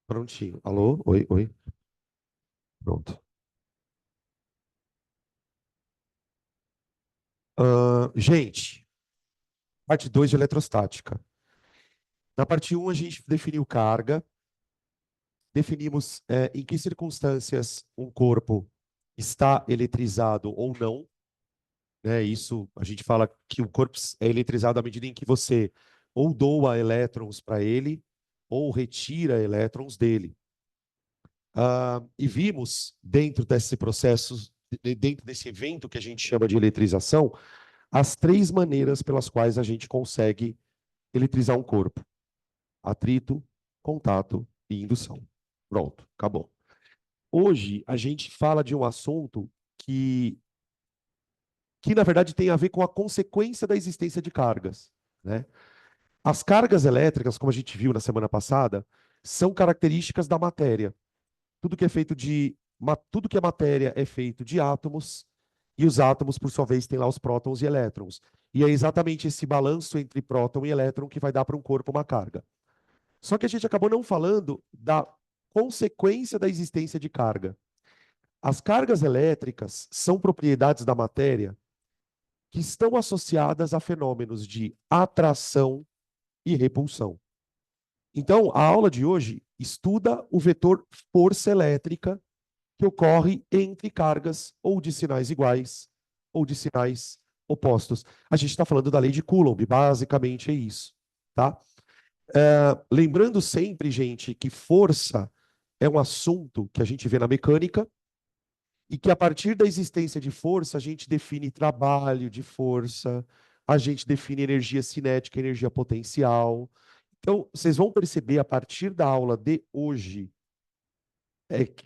Prontinho. Alô? Oi, oi. Pronto. Gente, parte 2 de eletrostática. Na parte um a gente definiu carga, definimos em que circunstâncias um corpo está eletrizado ou não. Né? Isso, a gente fala que o corpo é eletrizado à medida em que você ou doa elétrons para ele, ou retira elétrons dele. E vimos, dentro desse processo, dentro desse evento que a gente chama de eletrização, as três maneiras pelas quais a gente consegue eletrizar um corpo: atrito, contato e indução. Pronto, acabou. Hoje a gente fala de um assunto que na verdade tem a ver com a consequência da existência de cargas, né? As cargas elétricas, como a gente viu na semana passada, são características da matéria. Tudo que é feito de tudo que é matéria é feito de átomos, e os átomos, por sua vez, têm lá os prótons e elétrons. E é exatamente esse balanço entre próton e elétron que vai dar para um corpo uma carga. Só que a gente acabou não falando da consequência da existência de carga. As cargas elétricas são propriedades da matéria que estão associadas a fenômenos de atração e repulsão. Então, a aula de hoje estuda o vetor força elétrica que ocorre entre cargas ou de sinais iguais ou de sinais opostos. A gente está falando da lei de Coulomb, basicamente é isso, tá? Lembrando sempre, gente, que força é um assunto que a gente vê na mecânica e que a partir da existência de força a gente define trabalho de força, a gente define energia cinética, energia potencial. Então, vocês vão perceber a partir da aula de hoje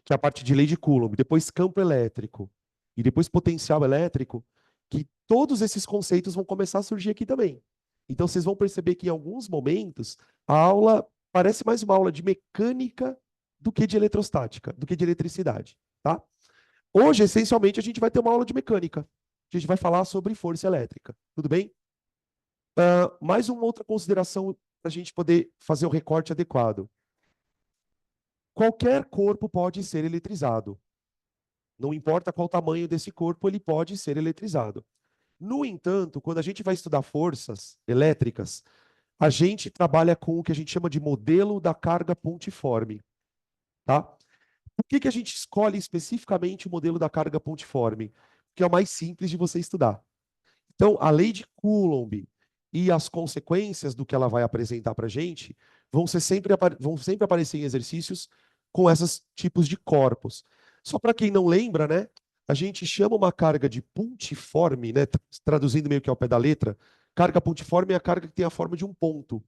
que a parte de lei de Coulomb, depois campo elétrico e depois potencial elétrico, que todos esses conceitos vão começar a surgir aqui também. Então vocês vão perceber que em alguns momentos a aula parece mais uma aula de mecânica do que de eletrostática, do que de eletricidade, tá? Hoje, essencialmente, a gente vai ter uma aula de mecânica. A gente vai falar sobre força elétrica, tudo bem? Mais uma outra consideração para a gente poder fazer o recorte adequado. Qualquer corpo pode ser eletrizado. Não importa qual o tamanho desse corpo, ele pode ser eletrizado. No entanto, quando a gente vai estudar forças elétricas, a gente trabalha com o que a gente chama de modelo da carga pontiforme, tá? Por que a gente escolhe especificamente o modelo da carga pontiforme? Porque é o mais simples de você estudar. Então, a lei de Coulomb e as consequências do que ela vai apresentar para a gente vão sempre aparecer em exercícios com esses tipos de corpos. Só para quem não lembra, né? A gente chama uma carga de pontiforme, né? Traduzindo meio que ao pé da letra, carga pontiforme é a carga que tem a forma de um ponto.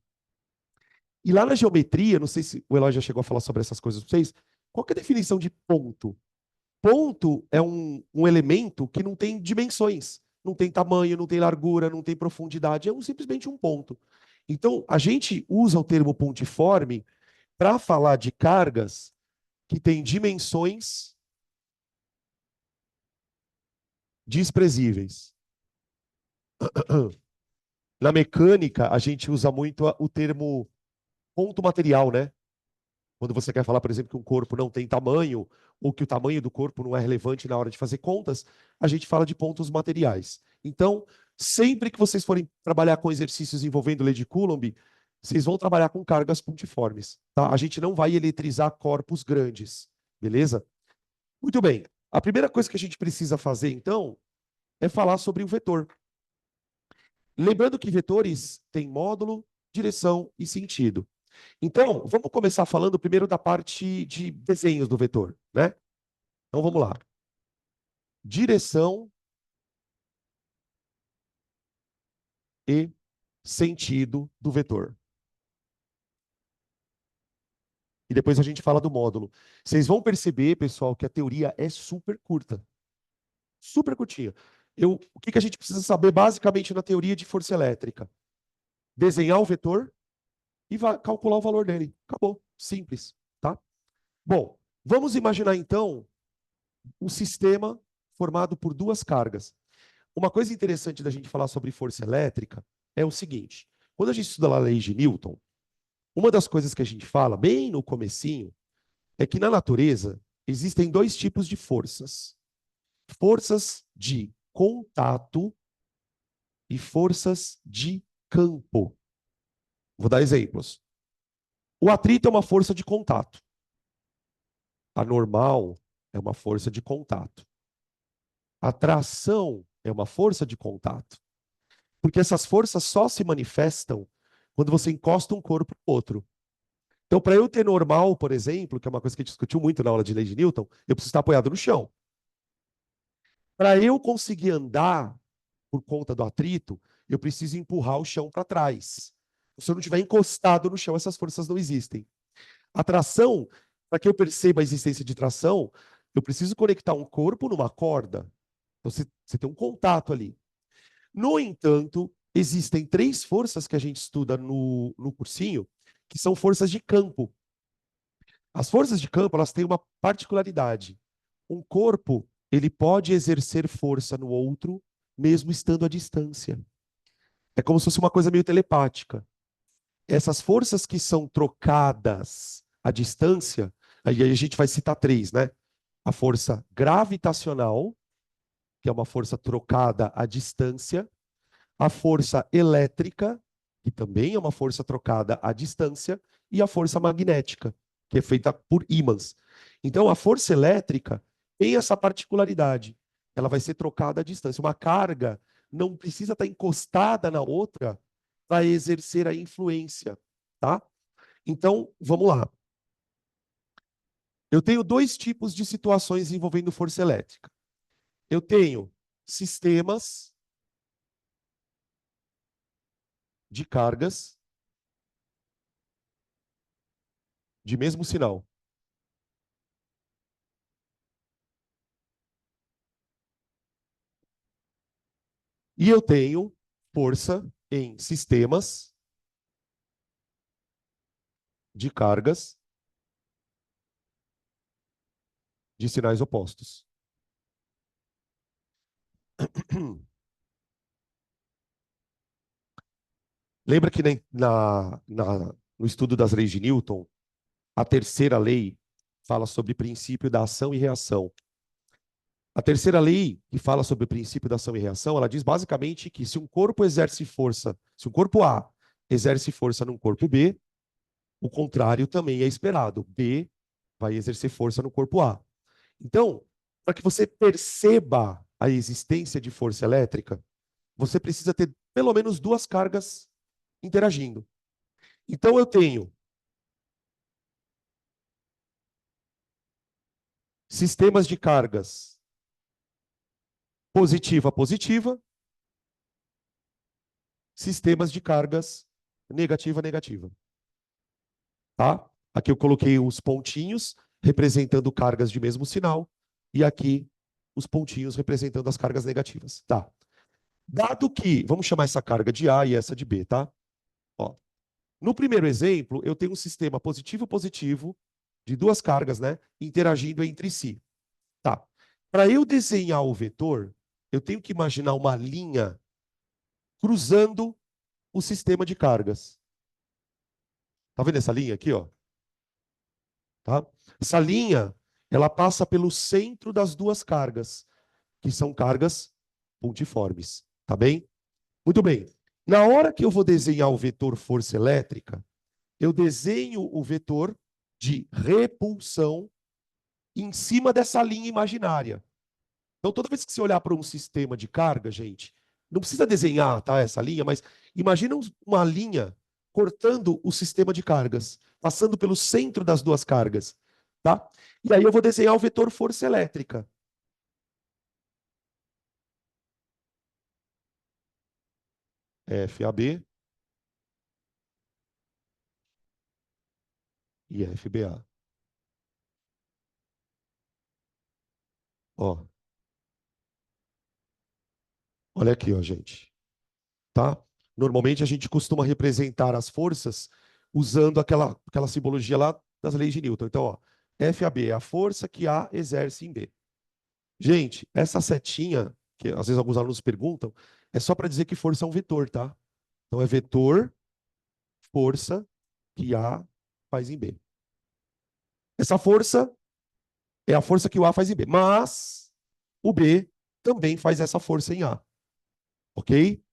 E lá na geometria, não sei se o Eloy já chegou a falar sobre essas coisas para vocês, qual que é a definição de ponto? Ponto é um elemento que não tem dimensões, não tem tamanho, não tem largura, não tem profundidade, simplesmente um ponto. Então, a gente usa o termo pontiforme para falar de cargas que têm dimensões desprezíveis. Na mecânica, a gente usa muito o termo ponto material, né? Quando você quer falar, por exemplo, que um corpo não tem tamanho, ou que o tamanho do corpo não é relevante na hora de fazer contas, a gente fala de pontos materiais. Então, sempre que vocês forem trabalhar com exercícios envolvendo lei de Coulomb, vocês vão trabalhar com cargas pontiformes, tá? A gente não vai eletrizar corpos grandes, beleza? Muito bem. A primeira coisa que a gente precisa fazer, então, é falar sobre o vetor. Lembrando que vetores têm módulo, direção e sentido. Então, vamos começar falando primeiro da parte de desenhos do vetor, né? Então, vamos lá. Direção e sentido do vetor. E depois a gente fala do módulo. Vocês vão perceber, pessoal, que a teoria é super curta. Super curtinha. O que a gente precisa saber basicamente na teoria de força elétrica? Desenhar o vetor e calcular o valor dele. Acabou. Simples, tá? Bom, vamos imaginar então um sistema formado por duas cargas. Uma coisa interessante da gente falar sobre força elétrica é o seguinte: quando a gente estuda lá a lei de Newton, uma das coisas que a gente fala bem no comecinho é que na natureza existem dois tipos de forças: forças de contato e forças de campo. Vou dar exemplos. O atrito é uma força de contato. A normal é uma força de contato. A tração é uma força de contato. Porque essas forças só se manifestam quando você encosta um corpo no outro. Então, para eu ter normal, por exemplo, que é uma coisa que a gente discutiu muito na aula de lei de Newton, eu preciso estar apoiado no chão. Para eu conseguir andar por conta do atrito, eu preciso empurrar o chão para trás. Se eu não estiver encostado no chão, essas forças não existem. A tração, para que eu perceba a existência de tração, eu preciso conectar um corpo numa corda. Então, você tem um contato ali. No entanto, existem três forças que a gente estuda no cursinho, que são forças de campo. As forças de campo, elas têm uma particularidade. Um corpo, ele pode exercer força no outro, mesmo estando à distância. É como se fosse uma coisa meio telepática. Essas forças que são trocadas à distância, aí a gente vai citar três, né? A força gravitacional, que é uma força trocada à distância, a força elétrica, que também é uma força trocada à distância, e a força magnética, que é feita por ímãs. Então, a força elétrica tem essa particularidade. Ela vai ser trocada à distância. Uma carga não precisa estar encostada na outra para exercer a influência, tá? Então, vamos lá. Eu tenho dois tipos de situações envolvendo força elétrica. Eu tenho sistemas de cargas de mesmo sinal. E eu tenho força em sistemas de cargas de sinais opostos. Lembra que no estudo das leis de Newton, a terceira lei fala sobre o princípio da ação e reação. A terceira lei, que fala sobre o princípio da ação e reação, ela diz basicamente que se um corpo exerce força, se um corpo A exerce força num corpo B, o contrário também é esperado. B vai exercer força no corpo A. Então, para que você perceba a existência de força elétrica, você precisa ter pelo menos duas cargas interagindo. Então, eu tenho sistemas de cargas positiva-positiva, sistemas de cargas negativa-negativa. Tá? Aqui eu coloquei os pontinhos representando cargas de mesmo sinal e aqui os pontinhos representando as cargas negativas. Tá. Dado que, vamos chamar essa carga de A e essa de B, tá? Ó, no primeiro exemplo, eu tenho um sistema positivo-positivo de duas cargas, né, interagindo entre si. Tá. Para eu desenhar o vetor, eu tenho que imaginar uma linha cruzando o sistema de cargas. Tá vendo essa linha aqui, ó? Tá? Essa linha, ela passa pelo centro das duas cargas, que são cargas pontiformes, tá bem? Muito bem. Na hora que eu vou desenhar o vetor força elétrica, eu desenho o vetor de repulsão em cima dessa linha imaginária. Então, toda vez que você olhar para um sistema de carga, gente, não precisa desenhar, tá, essa linha, mas imagina uma linha cortando o sistema de cargas, passando pelo centro das duas cargas, tá? E aí eu vou desenhar o vetor força elétrica. FAB e FBA. Ó, olha aqui, ó, gente. Tá? Normalmente a gente costuma representar as forças usando aquela simbologia lá das leis de Newton. Então, ó, FAB é a força que A exerce em B. Gente, essa setinha, que às vezes alguns alunos perguntam, é só para dizer que força é um vetor, tá? Então é vetor, força que A faz em B. Essa força é a força que o A faz em B. Mas o B também faz essa força em A. Ok?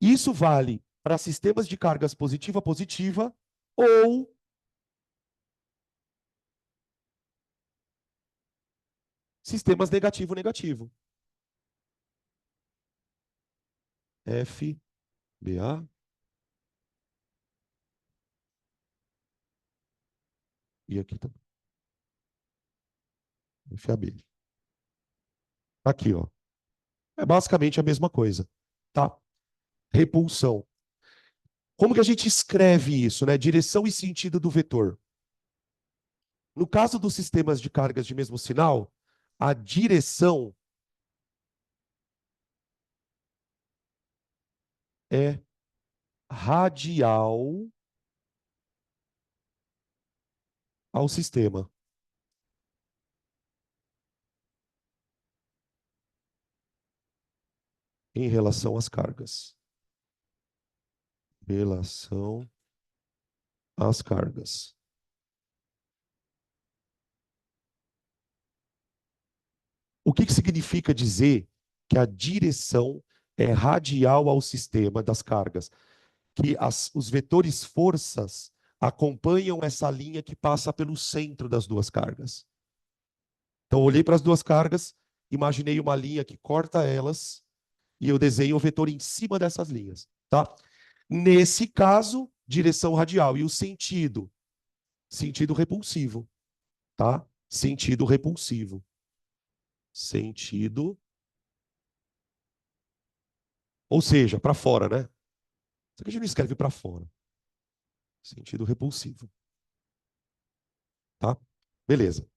Isso vale para sistemas de cargas positiva-positiva ou sistemas negativo-negativo. F, BA e aqui também. FAB. Aqui, ó. É basicamente a mesma coisa, tá? Repulsão. Como que a gente escreve isso, né? Direção e sentido do vetor. No caso dos sistemas de cargas de mesmo sinal, a direção é radial ao sistema em relação às cargas. Relação às cargas. O que significa dizer que a direção é radial ao sistema das cargas? Que os vetores forças acompanham essa linha que passa pelo centro das duas cargas. Então, eu olhei para as duas cargas, imaginei uma linha que corta elas e eu desenho o vetor em cima dessas linhas, tá? Nesse caso, direção radial. E o sentido? Sentido repulsivo, tá? Sentido repulsivo. Sentido. Ou seja, para fora, né? Só que a gente não escreve para fora. Sentido repulsivo, tá? Beleza.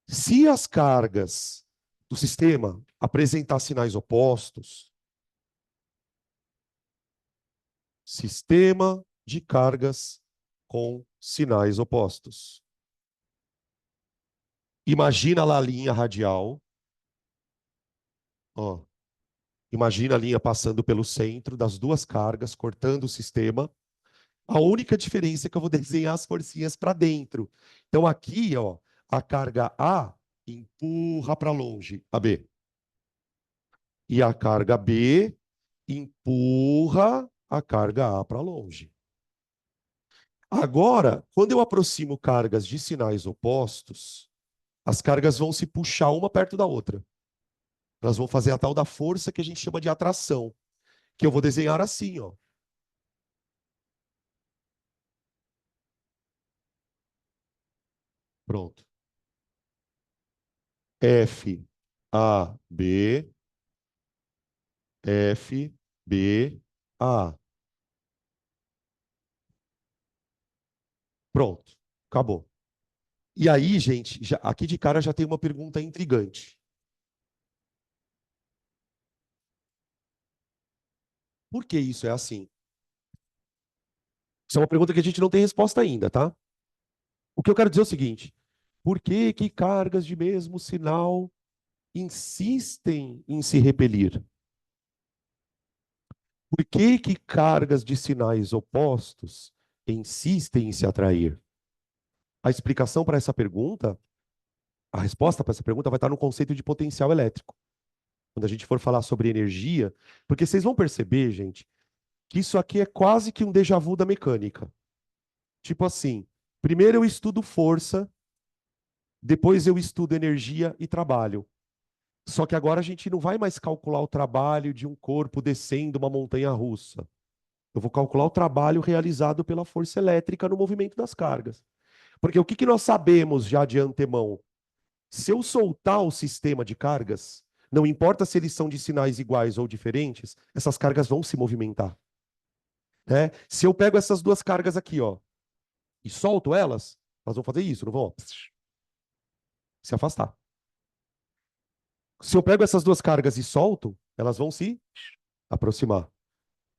Se as cargas do sistema apresentar sinais opostos, sistema de cargas com sinais opostos. Imagina lá a linha radial. Ó, imagina a linha passando pelo centro das duas cargas, cortando o sistema. A única diferença é que eu vou desenhar as forcinhas para dentro. Então aqui, ó, a carga A empurra para longe a B. E a carga B empurra a carga A para longe. Agora, quando eu aproximo cargas de sinais opostos, as cargas vão se puxar uma perto da outra. Elas vão fazer a tal da força que a gente chama de atração, que eu vou desenhar assim, ó. Pronto. F, A, B, F, B, A. Pronto. Acabou. E aí, gente, aqui de cara já tem uma pergunta intrigante. Por que isso é assim? Isso é uma pergunta que a gente não tem resposta ainda, tá? O que eu quero dizer é o seguinte: por que que cargas de mesmo sinal insistem em se repelir? Por que que cargas de sinais opostos insistem em se atrair? A explicação para essa pergunta, a resposta para essa pergunta vai estar no conceito de potencial elétrico. Quando a gente for falar sobre energia, porque vocês vão perceber, gente, que isso aqui é quase que um déjà vu da mecânica. Tipo assim, primeiro eu estudo força, depois eu estudo energia e trabalho. Só que agora a gente não vai mais calcular o trabalho de um corpo descendo uma montanha russa. Eu vou calcular o trabalho realizado pela força elétrica no movimento das cargas. Porque o que que nós sabemos já de antemão? Se eu soltar o sistema de cargas, não importa se eles são de sinais iguais ou diferentes, essas cargas vão se movimentar. Né? Se eu pego essas duas cargas aqui, ó, e solto elas, elas vão fazer isso, não vão? Ó, se afastar. Se eu pego essas duas cargas e solto, elas vão se aproximar.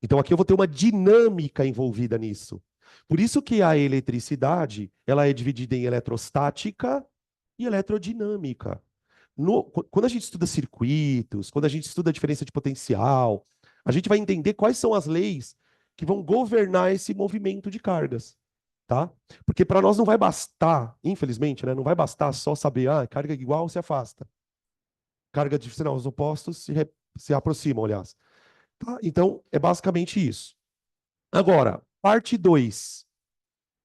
Então aqui eu vou ter uma dinâmica envolvida nisso. Por isso que a eletricidade, ela é dividida em eletrostática e eletrodinâmica. Quando a gente estuda circuitos, quando a gente estuda a diferença de potencial, a gente vai entender quais são as leis que vão governar esse movimento de cargas. tá? Porque para nós não vai bastar, infelizmente, né? Não vai bastar só saber, carga igual se afasta. Carga de sinal, os opostos se aproximam, aliás. Tá? Então, é basicamente isso. Agora, parte 2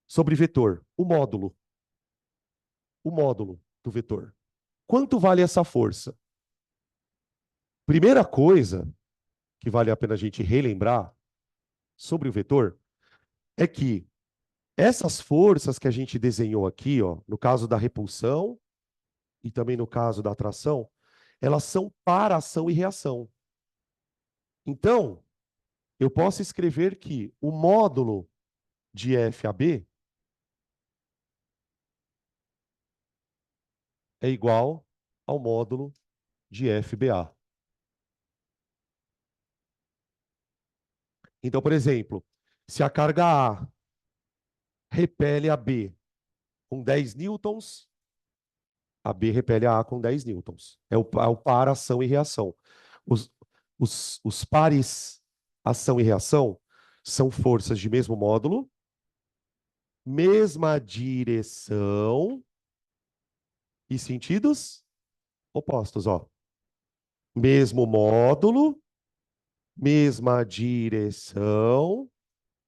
sobre vetor, o módulo. O módulo do vetor. Quanto vale essa força? Primeira coisa que vale a pena a gente relembrar sobre o vetor é que essas forças que a gente desenhou aqui, ó, no caso da repulsão e também no caso da atração, elas são para ação e reação. Então, eu posso escrever que o módulo de FAB é igual ao módulo de FBA. Então, por exemplo, se a carga A repele a B com 10 newtons, a B repele a com 10 newtons. É o par ação e reação. Os, os pares ação e reação são forças de mesmo módulo, mesma direção e sentidos opostos, ó. Mesmo módulo, mesma direção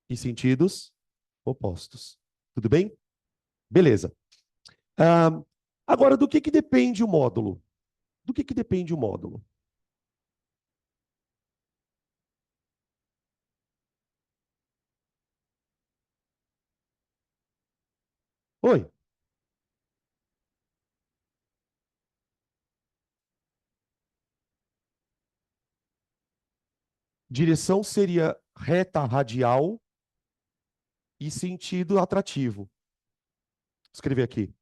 e sentidos opostos. Tudo bem? Beleza. Ah, agora, do que depende o módulo? Do que depende o módulo? Oi, direção seria reta radial e sentido atrativo. Vou escrever aqui.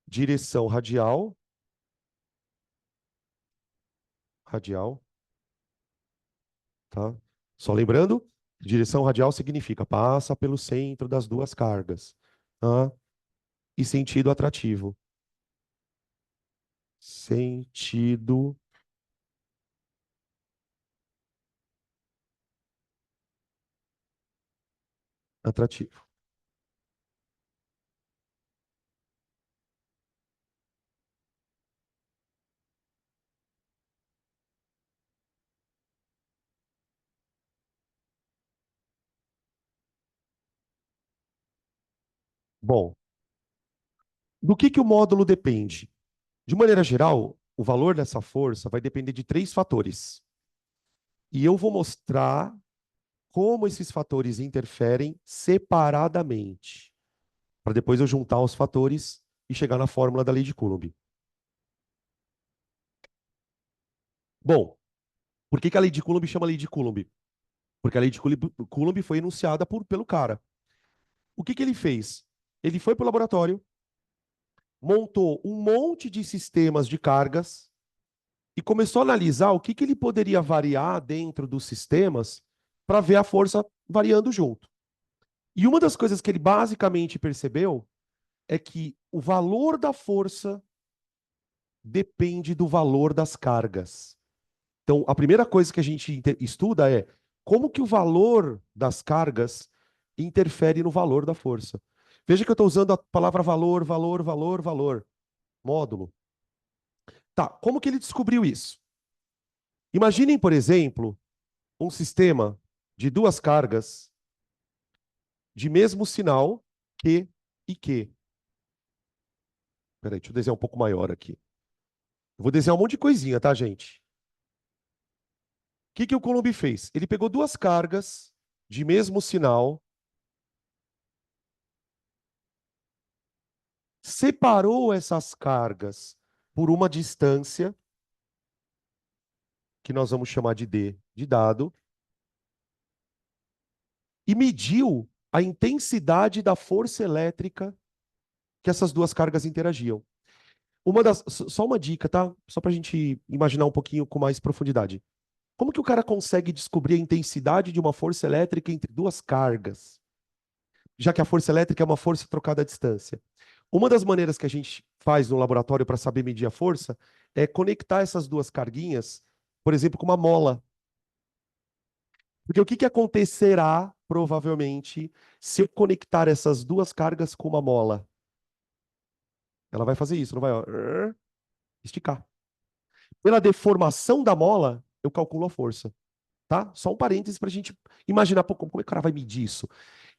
Direção radial, radial, tá? Só lembrando, direção radial significa passa pelo centro das duas cargas, tá? E sentido atrativo. Sentido atrativo. Bom, do que o módulo depende? De maneira geral, o valor dessa força vai depender de três fatores. E eu vou mostrar como esses fatores interferem separadamente, para depois eu juntar os fatores e chegar na fórmula da lei de Coulomb. Bom, por que a lei de Coulomb chama lei de Coulomb? Porque a lei de Coulomb foi enunciada pelo cara. O que ele fez? Ele foi para o laboratório, montou um monte de sistemas de cargas e começou a analisar o que ele poderia variar dentro dos sistemas para ver a força variando junto. E uma das coisas que ele basicamente percebeu é que o valor da força depende do valor das cargas. Então, a primeira coisa que a gente estuda é como que o valor das cargas interfere no valor da força. Veja que eu estou usando a palavra valor, valor, valor, valor. Módulo. Tá, como que ele descobriu isso? Imaginem, por exemplo, um sistema de duas cargas de mesmo sinal, Q e Q. Peraí, deixa eu desenhar um pouco maior aqui. Eu vou desenhar um monte de coisinha, tá, gente? O que o Coulomb fez? Ele pegou duas cargas de mesmo sinal, separou essas cargas por uma distância, que nós vamos chamar de D de dado, e mediu a intensidade da força elétrica que essas duas cargas interagiam. Só uma dica, tá? Só para a gente imaginar um pouquinho com mais profundidade. Como que o cara consegue descobrir a intensidade de uma força elétrica entre duas cargas? Já que a força elétrica é uma força trocada à distância. Uma das maneiras que a gente faz no laboratório para saber medir a força é conectar essas duas carguinhas, por exemplo, com uma mola. Porque o que que acontecerá, provavelmente, se eu conectar essas duas cargas com uma mola? Ela vai fazer isso, não vai, ó, esticar. Pela deformação da mola, eu calculo a força, tá? Só um parênteses para a gente imaginar, pô, como é que o cara vai medir isso?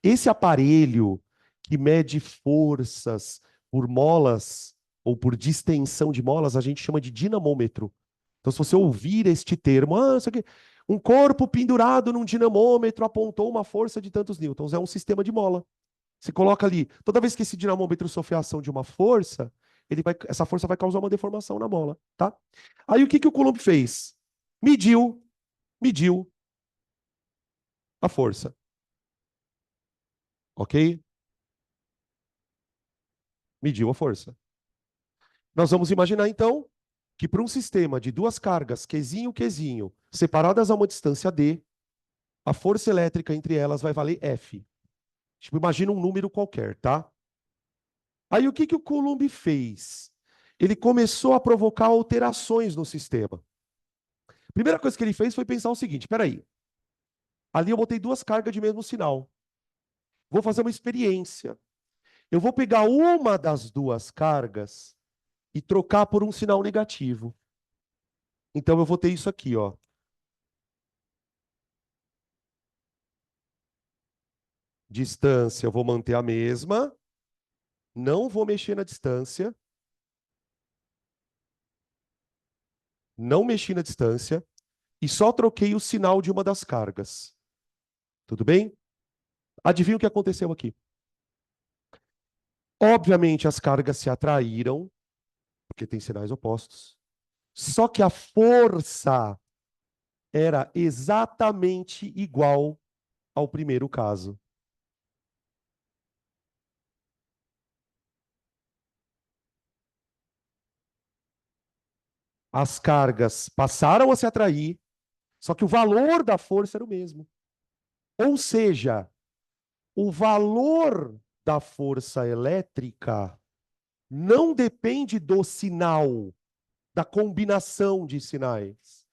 Esse aparelho que mede forças por molas ou por distensão de molas, a gente chama de dinamômetro. Então, se você ouvir este termo, isso aqui, um corpo pendurado num dinamômetro apontou uma força de tantos newtons, é um sistema de mola. Você coloca ali, toda vez que esse dinamômetro sofrer a ação de uma força, essa força vai causar uma deformação na mola, tá? Aí o que que o Coulomb fez? Mediu, mediu a força, ok? Mediu a força. Nós vamos imaginar então que para um sistema de duas cargas, Qzinho e Qzinho, separadas a uma distância d, a força elétrica entre elas vai valer F. Tipo, imagina um número qualquer, tá? Aí o que que o Coulomb fez? Ele começou a provocar alterações no sistema. A primeira coisa que ele fez foi pensar o seguinte: peraí, ali eu botei duas cargas de mesmo sinal. Vou fazer uma experiência. Eu vou pegar uma das duas cargas e trocar por um sinal negativo. Então eu vou ter isso aqui, ó. Distância eu vou manter a mesma, não vou mexer na distância, não mexi na distância e só troquei o sinal de uma das cargas. Tudo bem? Adivinha o que aconteceu aqui? Obviamente as cargas se atraíram, porque tem sinais opostos. Só que a força era exatamente igual ao primeiro caso. As cargas passaram a se atrair, só que o valor da força era o mesmo. Ou seja, o valor da força elétrica não depende do sinal, da combinação de sinais.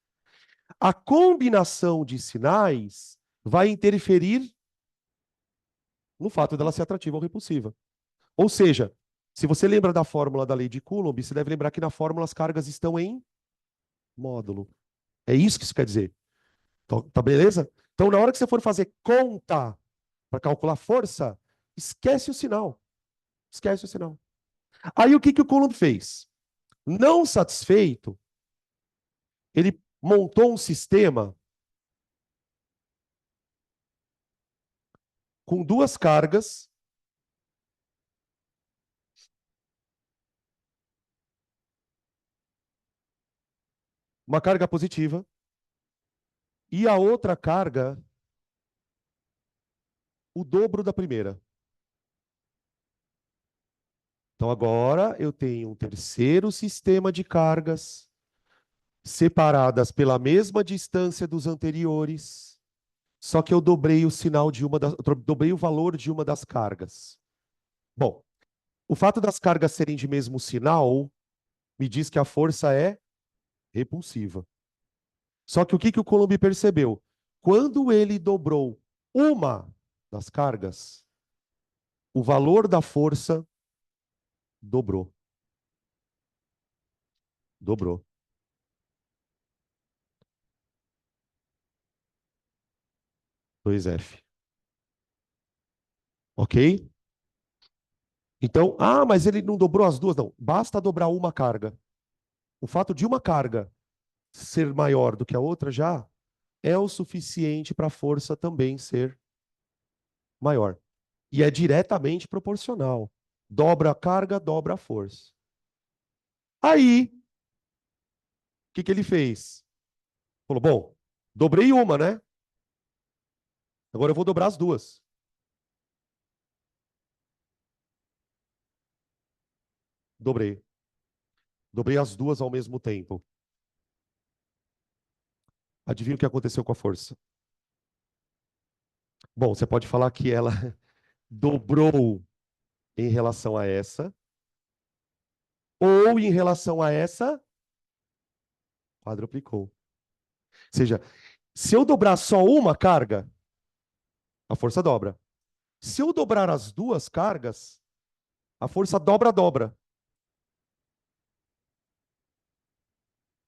A combinação de sinais vai interferir no fato dela ser atrativa ou repulsiva. Ou seja, se você lembra da fórmula da lei de Coulomb, você deve lembrar que na fórmula as cargas estão em módulo. É isso que isso quer dizer. Então, tá beleza? Então, na hora que você for fazer conta para calcular força, esquece o sinal. Esquece o sinal. Aí o que que o Coulomb fez? Não satisfeito, ele montou um sistema com duas cargas, uma carga positiva e a outra carga o dobro da primeira. Então agora eu tenho um terceiro sistema de cargas separadas pela mesma distância dos anteriores, só que eu dobrei o sinal de uma das, dobrei o valor de uma das cargas. Bom, o fato das cargas serem de mesmo sinal me diz que a força é repulsiva. Só que o que que o Coulomb percebeu? Quando ele dobrou uma das cargas, o valor da força dobrou. Dobrou. 2F. Ok? Então, mas ele não dobrou as duas? Não. Basta dobrar uma carga. O fato de uma carga ser maior do que a outra já é o suficiente para a força também ser maior. E é diretamente proporcional. Dobra a carga, dobra a força. Aí, o que que ele fez? Falou, bom, dobrei uma, né? Agora eu vou dobrar as duas. Dobrei. Dobrei as duas ao mesmo tempo. Adivinha o que aconteceu com a força? Bom, você pode falar que ela dobrou em relação a essa, ou em relação a essa, quadruplicou. Ou seja, Se eu dobrar só uma carga, a força dobra. Se eu dobrar as duas cargas, a força dobra, dobra.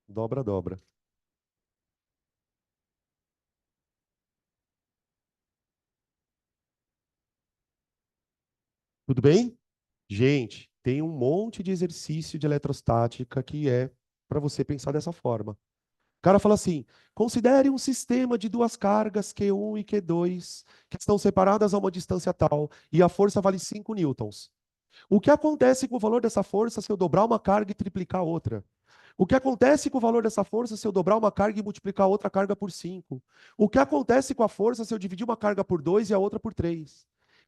Dobra, dobra. Tudo bem? Gente, tem um monte de exercício de eletrostática que é para você pensar dessa forma. O cara fala assim: considere um sistema de duas cargas Q1 e Q2 que estão separadas a uma distância tal e a força vale 5 newtons. O que acontece com o valor dessa força se eu dobrar uma carga e triplicar a outra? O que acontece com o valor dessa força se eu dobrar uma carga e multiplicar a outra carga por 5? O que acontece com a força se eu dividir uma carga por 2 e a outra por 3?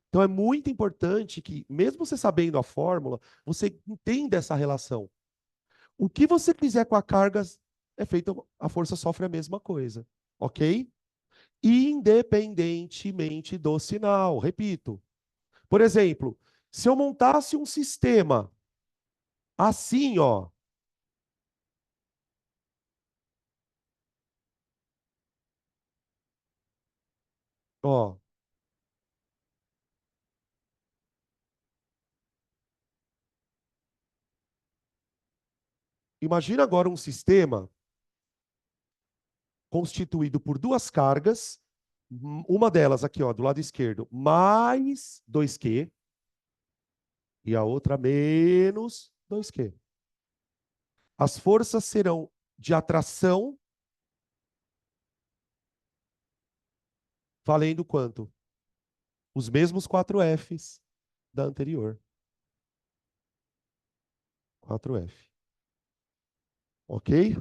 Então é muito importante que, mesmo você sabendo a fórmula, você entenda essa relação. O que você fizer com a carga é feito, a força sofre a mesma coisa, ok? Independentemente do sinal. Repito. Por exemplo, se eu montasse um sistema assim, ó, imagina agora um sistema constituído por duas cargas, uma delas aqui, ó, do lado esquerdo, mais 2Q, e a outra menos 2Q. As forças serão de atração valendo quanto? Os mesmos 4Fs da anterior. 4F. Ok?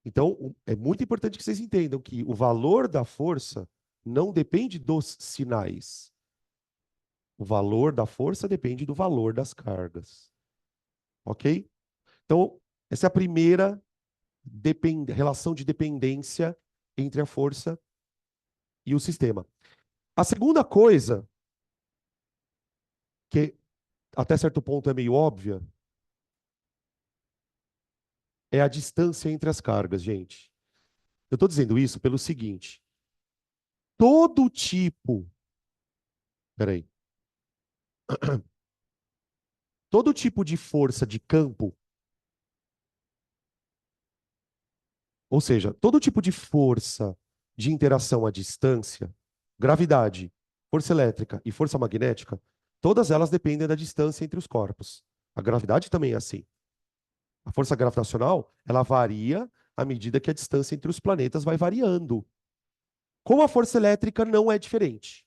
Então, é muito importante que vocês entendam que o valor da força não depende dos sinais. O valor da força depende do valor das cargas. Ok? Então, essa é a primeira relação de dependência entre a força e o sistema. A segunda coisa, que até certo ponto é meio óbvia, é a distância entre as cargas, gente. Eu estou dizendo isso pelo seguinte: todo tipo, peraí, todo tipo de força de campo, ou seja, todo tipo de força de interação à distância, gravidade, força elétrica e força magnética, todas elas dependem da distância entre os corpos. A gravidade também é assim. A força gravitacional, ela varia à medida que a distância entre os planetas vai variando. Como a força elétrica não é diferente.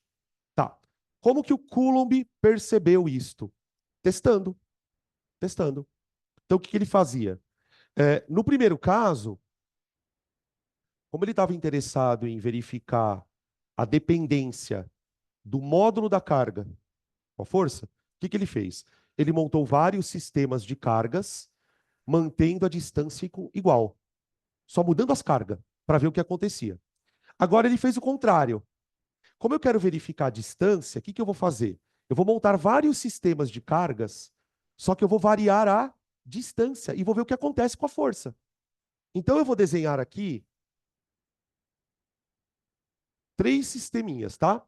Tá. Como que o Coulomb percebeu isto? Testando, testando. Então, o que que ele fazia? No primeiro caso, como ele estava interessado em verificar a dependência do módulo da carga com a força, o que que ele fez? Ele montou vários sistemas de cargas, mantendo a distância igual, só mudando as cargas, para ver o que acontecia. Agora ele fez o contrário. Como eu quero verificar a distância, o que que eu vou fazer? Eu vou montar vários sistemas de cargas, só que eu vou variar a distância e vou ver o que acontece com a força. Então eu vou desenhar aqui três sisteminhas, tá?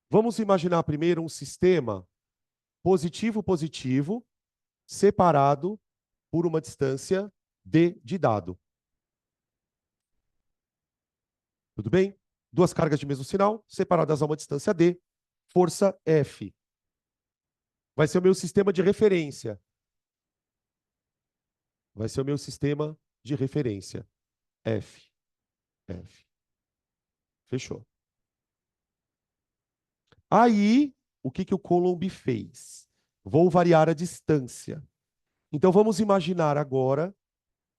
Vamos imaginar primeiro um sistema positivo-positivo, separado por uma distância d de dado. Tudo bem? Duas cargas de mesmo sinal, separadas a uma distância d, força F. Vai ser o meu sistema de referência. Vai ser o meu sistema de referência. F. F. Fechou. Aí, o que que o Coulomb fez? Vou variar a distância. Então, vamos imaginar agora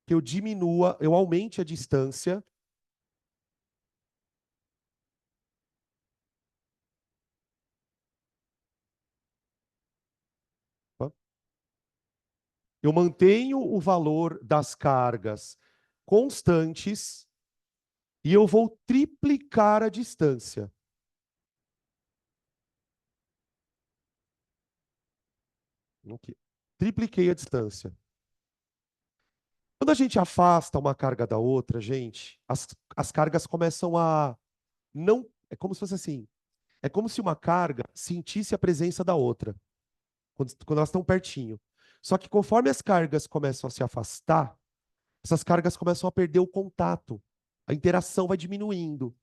que eu aumente a distância. Tá? Eu mantenho o valor das cargas constantes e eu vou triplicar a distância. Ok. Tripliquei a distância. a gente afasta uma carga da outra, gente, as cargas começam a não. É como se fosse assim. É como se uma carga sentisse a presença da outra, quando elas estão pertinho. Só que conforme as cargas começam a se afastar, essas cargas começam a perder o contato. A interação vai diminuindo.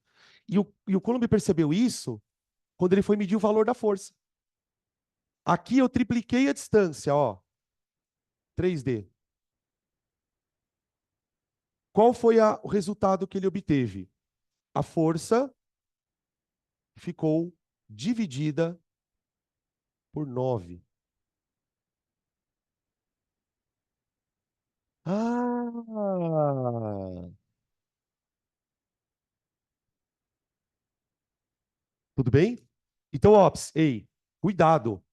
E o Coulomb percebeu isso quando ele foi medir o valor da força. Aqui eu tripliquei a distância, ó, 3D. Qual foi o resultado que ele obteve? A força ficou dividida por 9. Ah! Tudo bem? Então, ops, ei, cuidado.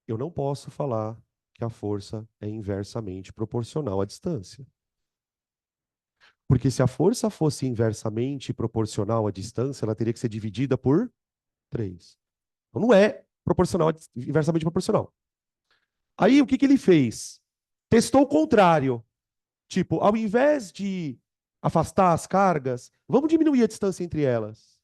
Eu não posso falar que a força é inversamente proporcional à distância. Porque se a força fosse inversamente proporcional à distância, ela teria que ser dividida por 3. Então, não é proporcional, inversamente proporcional. Aí, o que ele fez? Testou o contrário. Tipo, ao invés de afastar as cargas, vamos diminuir a distância entre elas.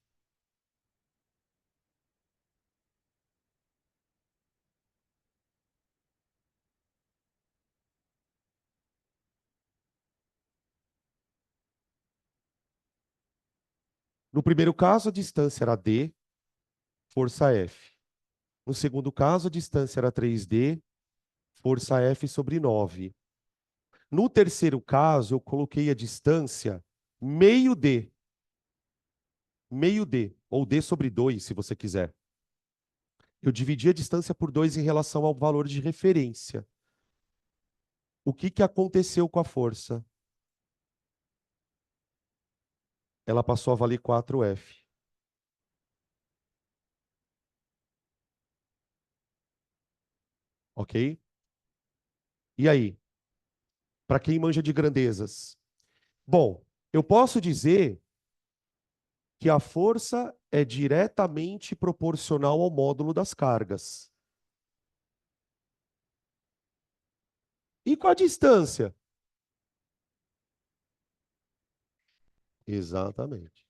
No primeiro caso, a distância era D, força F. No segundo caso, a distância era 3D, força F sobre 9. No terceiro caso, eu coloquei a distância meio D, ou D sobre 2, se você quiser. Eu dividi a distância por 2 em relação ao valor de referência. O que aconteceu com a força? Ela passou a valer 4F, ok? E aí, para quem manja de grandezas? Bom, eu posso dizer que a força é diretamente proporcional ao módulo das cargas. E com a distância? Exatamente.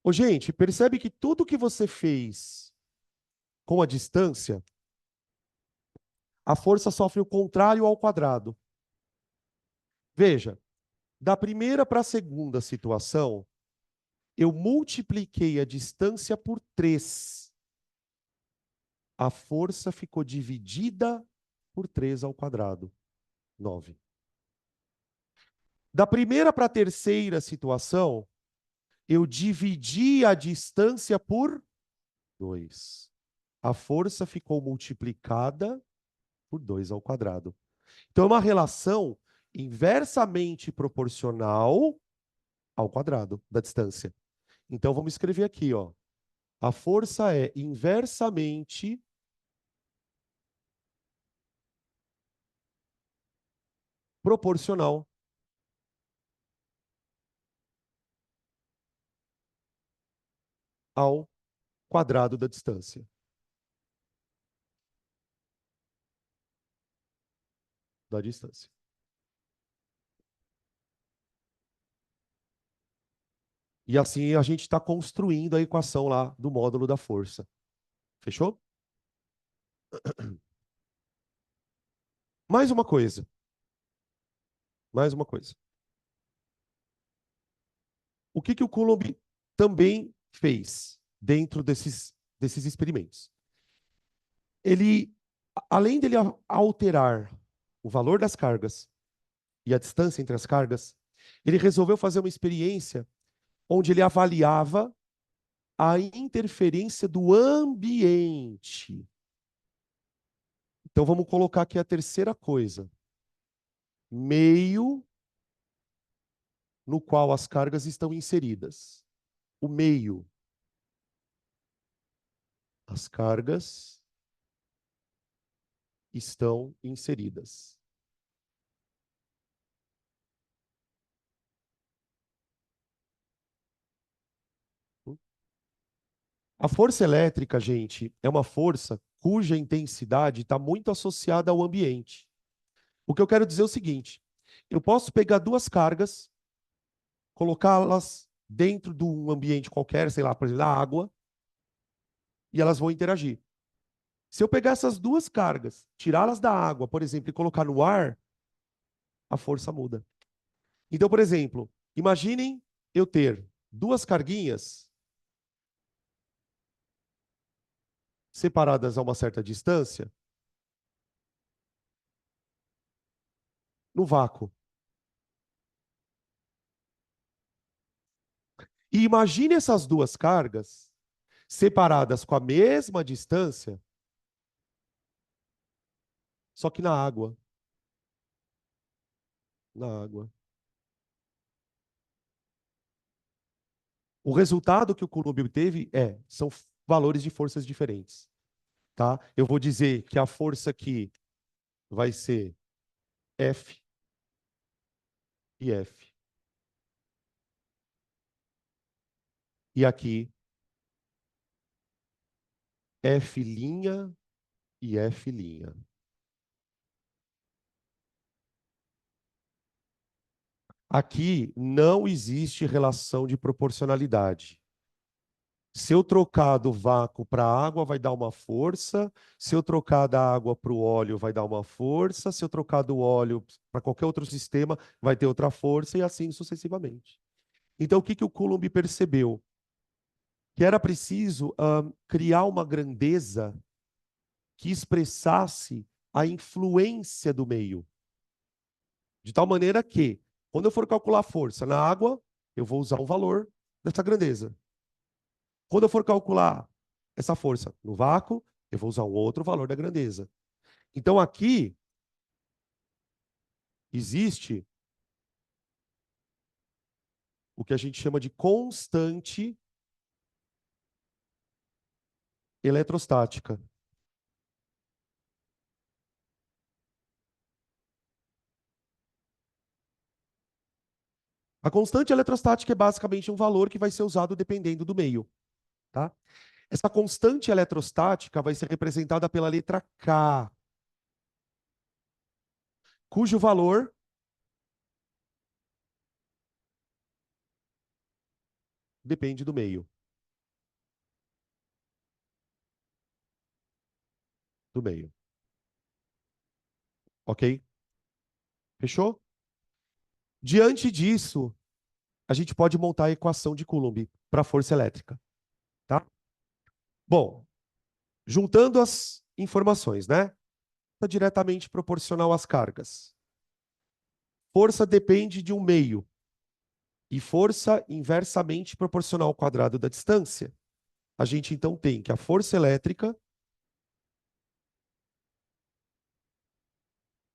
Ô, gente, percebe que tudo que você fez com a distância, a força sofre o contrário ao quadrado. Veja, da primeira para a segunda situação, eu multipliquei a distância por 3. A força ficou dividida por 3 ao quadrado, 9. Da primeira para a terceira situação, eu dividi a distância por 2. A força ficou multiplicada por 2 ao quadrado. Então, é uma relação inversamente proporcional ao quadrado da distância. Então, vamos escrever aqui, ó. A força é inversamente proporcional ao quadrado da distância. Da distância. E assim a gente está construindo a equação lá do módulo da força. Fechou? Mais uma coisa. Mais uma coisa. O que o Coulomb também fez dentro desses experimentos? Ele, além dele alterar o valor das cargas e a distância entre as cargas, ele resolveu fazer uma experiência onde ele avaliava a interferência do ambiente. Então vamos colocar aqui a terceira coisa. Meio no qual as cargas estão inseridas. O meio. As cargas estão inseridas. A força elétrica, gente, é uma força cuja intensidade está muito associada ao ambiente. O que eu quero dizer é o seguinte: eu posso pegar duas cargas, colocá-las dentro de um ambiente qualquer, sei lá, por exemplo, da água, e elas vão interagir. Se eu pegar essas duas cargas, tirá-las da água, por exemplo, e colocar no ar, a força muda. Então, por exemplo, imaginem eu ter duas carguinhas separadas a uma certa distância no vácuo. E imagine essas duas cargas separadas com a mesma distância, só que na água. Na água. O resultado que o Coulomb obteve são valores de forças diferentes, tá? Eu vou dizer que a força aqui vai ser F e F. E aqui F' e F'. Aqui não existe relação de proporcionalidade. Se eu trocar do vácuo para a água, vai dar uma força. Se eu trocar da água para o óleo, vai dar uma força. Se eu trocar do óleo para qualquer outro sistema, vai ter outra força, e assim sucessivamente. Então, o que que o Coulomb percebeu? Que era preciso criar uma grandeza que expressasse a influência do meio. De tal maneira que, quando eu for calcular a força na água, eu vou usar um valor dessa grandeza. Quando eu for calcular essa força no vácuo, eu vou usar um outro valor da grandeza. Então, aqui existe o que a gente chama de constante eletrostática. A constante eletrostática é basicamente um valor que vai ser usado dependendo do meio, tá? Essa constante eletrostática vai ser representada pela letra K, cujo valor depende do meio. Do meio. Ok? Fechou? Diante disso, a gente pode montar a equação de Coulomb para a força elétrica, tá? Bom, juntando as informações, né? Está diretamente proporcional às cargas. Força depende de um meio e força inversamente proporcional ao quadrado da distância. A gente então tem que a força elétrica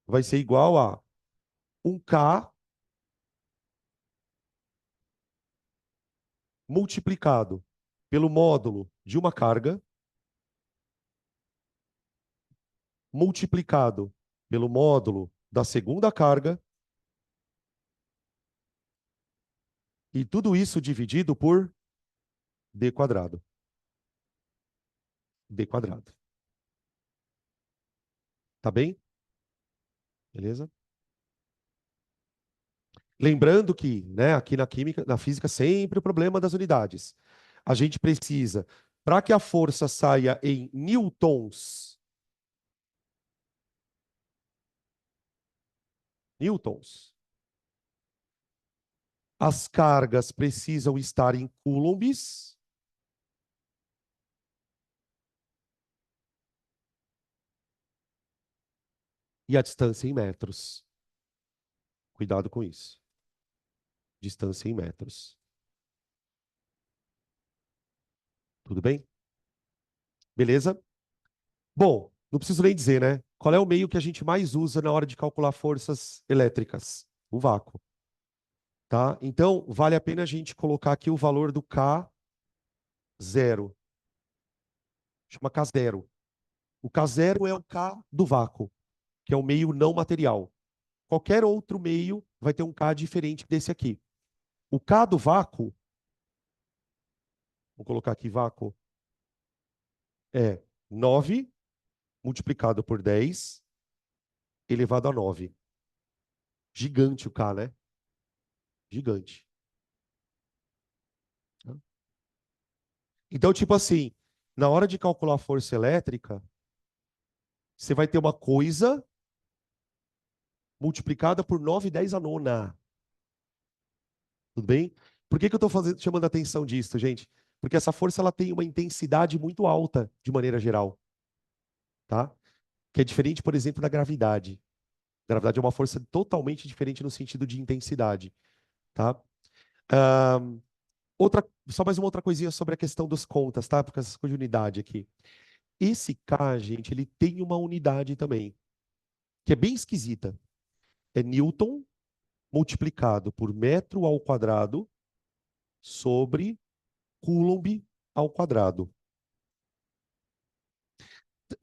vai ser igual a 1K multiplicado pelo módulo de uma carga, multiplicado pelo módulo da segunda carga, e tudo isso dividido por d quadrado. D quadrado. Tá bem? Beleza? Lembrando que, né, aqui na química, na física, sempre o problema das unidades. A gente precisa, para que a força saia em newtons, as cargas precisam estar em coulombs e a distância em metros. Cuidado com isso. Distância em metros. Tudo bem? Beleza? Bom, não preciso nem dizer, né? Qual é o meio que a gente mais usa na hora de calcular forças elétricas? O vácuo. Tá? Então, vale a pena a gente colocar aqui o valor do K zero. Chama K zero. O K zero é o K do vácuo, que é o meio não material. Qualquer outro meio vai ter um K diferente desse aqui. O K do vácuo, vou colocar aqui vácuo, é 9 multiplicado por 10 elevado a 9. Gigante o K, né? Gigante. Então, tipo assim, na hora de calcular a força elétrica, você vai ter uma coisa multiplicada por 9, 10 a nona. Tudo bem? Por que que eu estou chamando a atenção disso, gente? Porque essa força ela tem uma intensidade muito alta, de maneira geral, tá? Que é diferente, por exemplo, da gravidade. A gravidade é uma força totalmente diferente no sentido de intensidade, tá? Ahn, só mais uma outra coisinha sobre a questão das contas, tá? Porque essas coisas de unidade aqui. Esse K, gente, ele tem uma unidade também, que é bem esquisita. É Newton multiplicado por metro ao quadrado sobre Coulomb ao quadrado.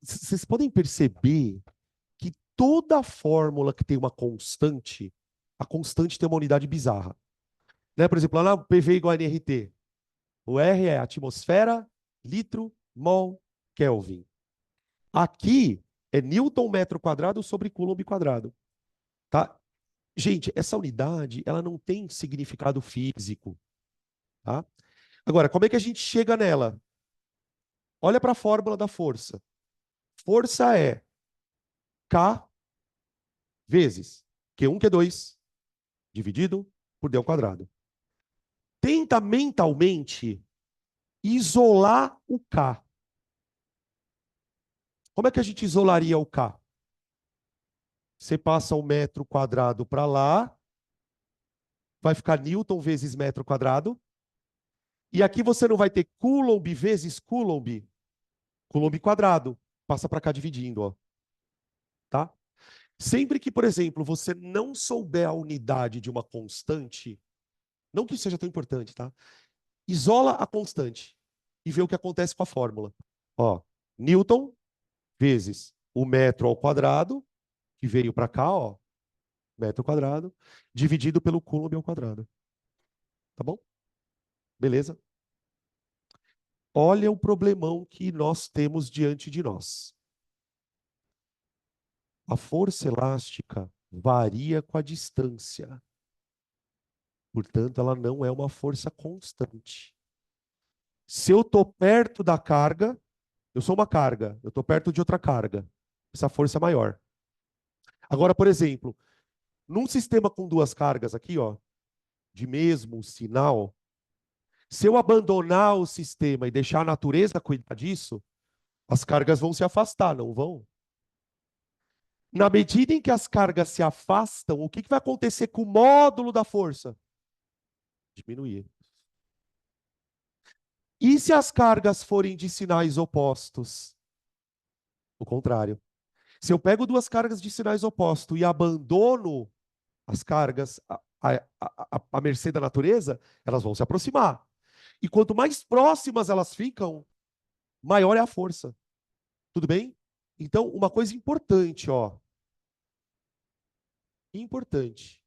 Vocês podem perceber que toda fórmula que tem uma constante, a constante tem uma unidade bizarra. Né? Por exemplo, lá na PV igual a nRT, o R é atmosfera, litro, mol, Kelvin. Aqui é Newton metro quadrado sobre Coulomb quadrado. Tá? Gente, essa unidade ela não tem significado físico. Tá? Agora, como é que a gente chega nela? Olha para a fórmula da força. Força é K vezes Q1, Q2, dividido por D ao quadrado. Tenta mentalmente isolar o K. Como é que a gente isolaria o K? Você passa o metro quadrado para lá, vai ficar Newton vezes metro quadrado. E aqui você não vai ter Coulomb vezes Coulomb, Coulomb quadrado. Passa para cá dividindo, ó. Tá? Sempre que, por exemplo, você não souber a unidade de uma constante, não que isso seja tão importante, tá? Isola a constante e vê o que acontece com a fórmula. Ó, Newton vezes o metro ao quadrado, que veio para cá, ó, metro quadrado, dividido pelo Coulomb ao quadrado. Tá bom? Beleza? Olha o problemão que nós temos diante de nós. A força elástica varia com a distância. Portanto, ela não é uma força constante. Se eu estou perto da carga, eu sou uma carga, eu estou perto de outra carga. Essa força é maior. Agora, por exemplo, num sistema com duas cargas aqui, ó, de mesmo sinal, se eu abandonar o sistema e deixar a natureza cuidar disso, as cargas vão se afastar, não vão? Na medida em que as cargas se afastam, o que vai acontecer com o módulo da força? Diminuir. E se as cargas forem de sinais opostos? O contrário. Se eu pego duas cargas de sinais opostos e abandono as cargas à mercê da natureza, elas vão se aproximar. E quanto mais próximas elas ficam, maior é a força. Tudo bem? Então, uma coisa importante, ó. Importante.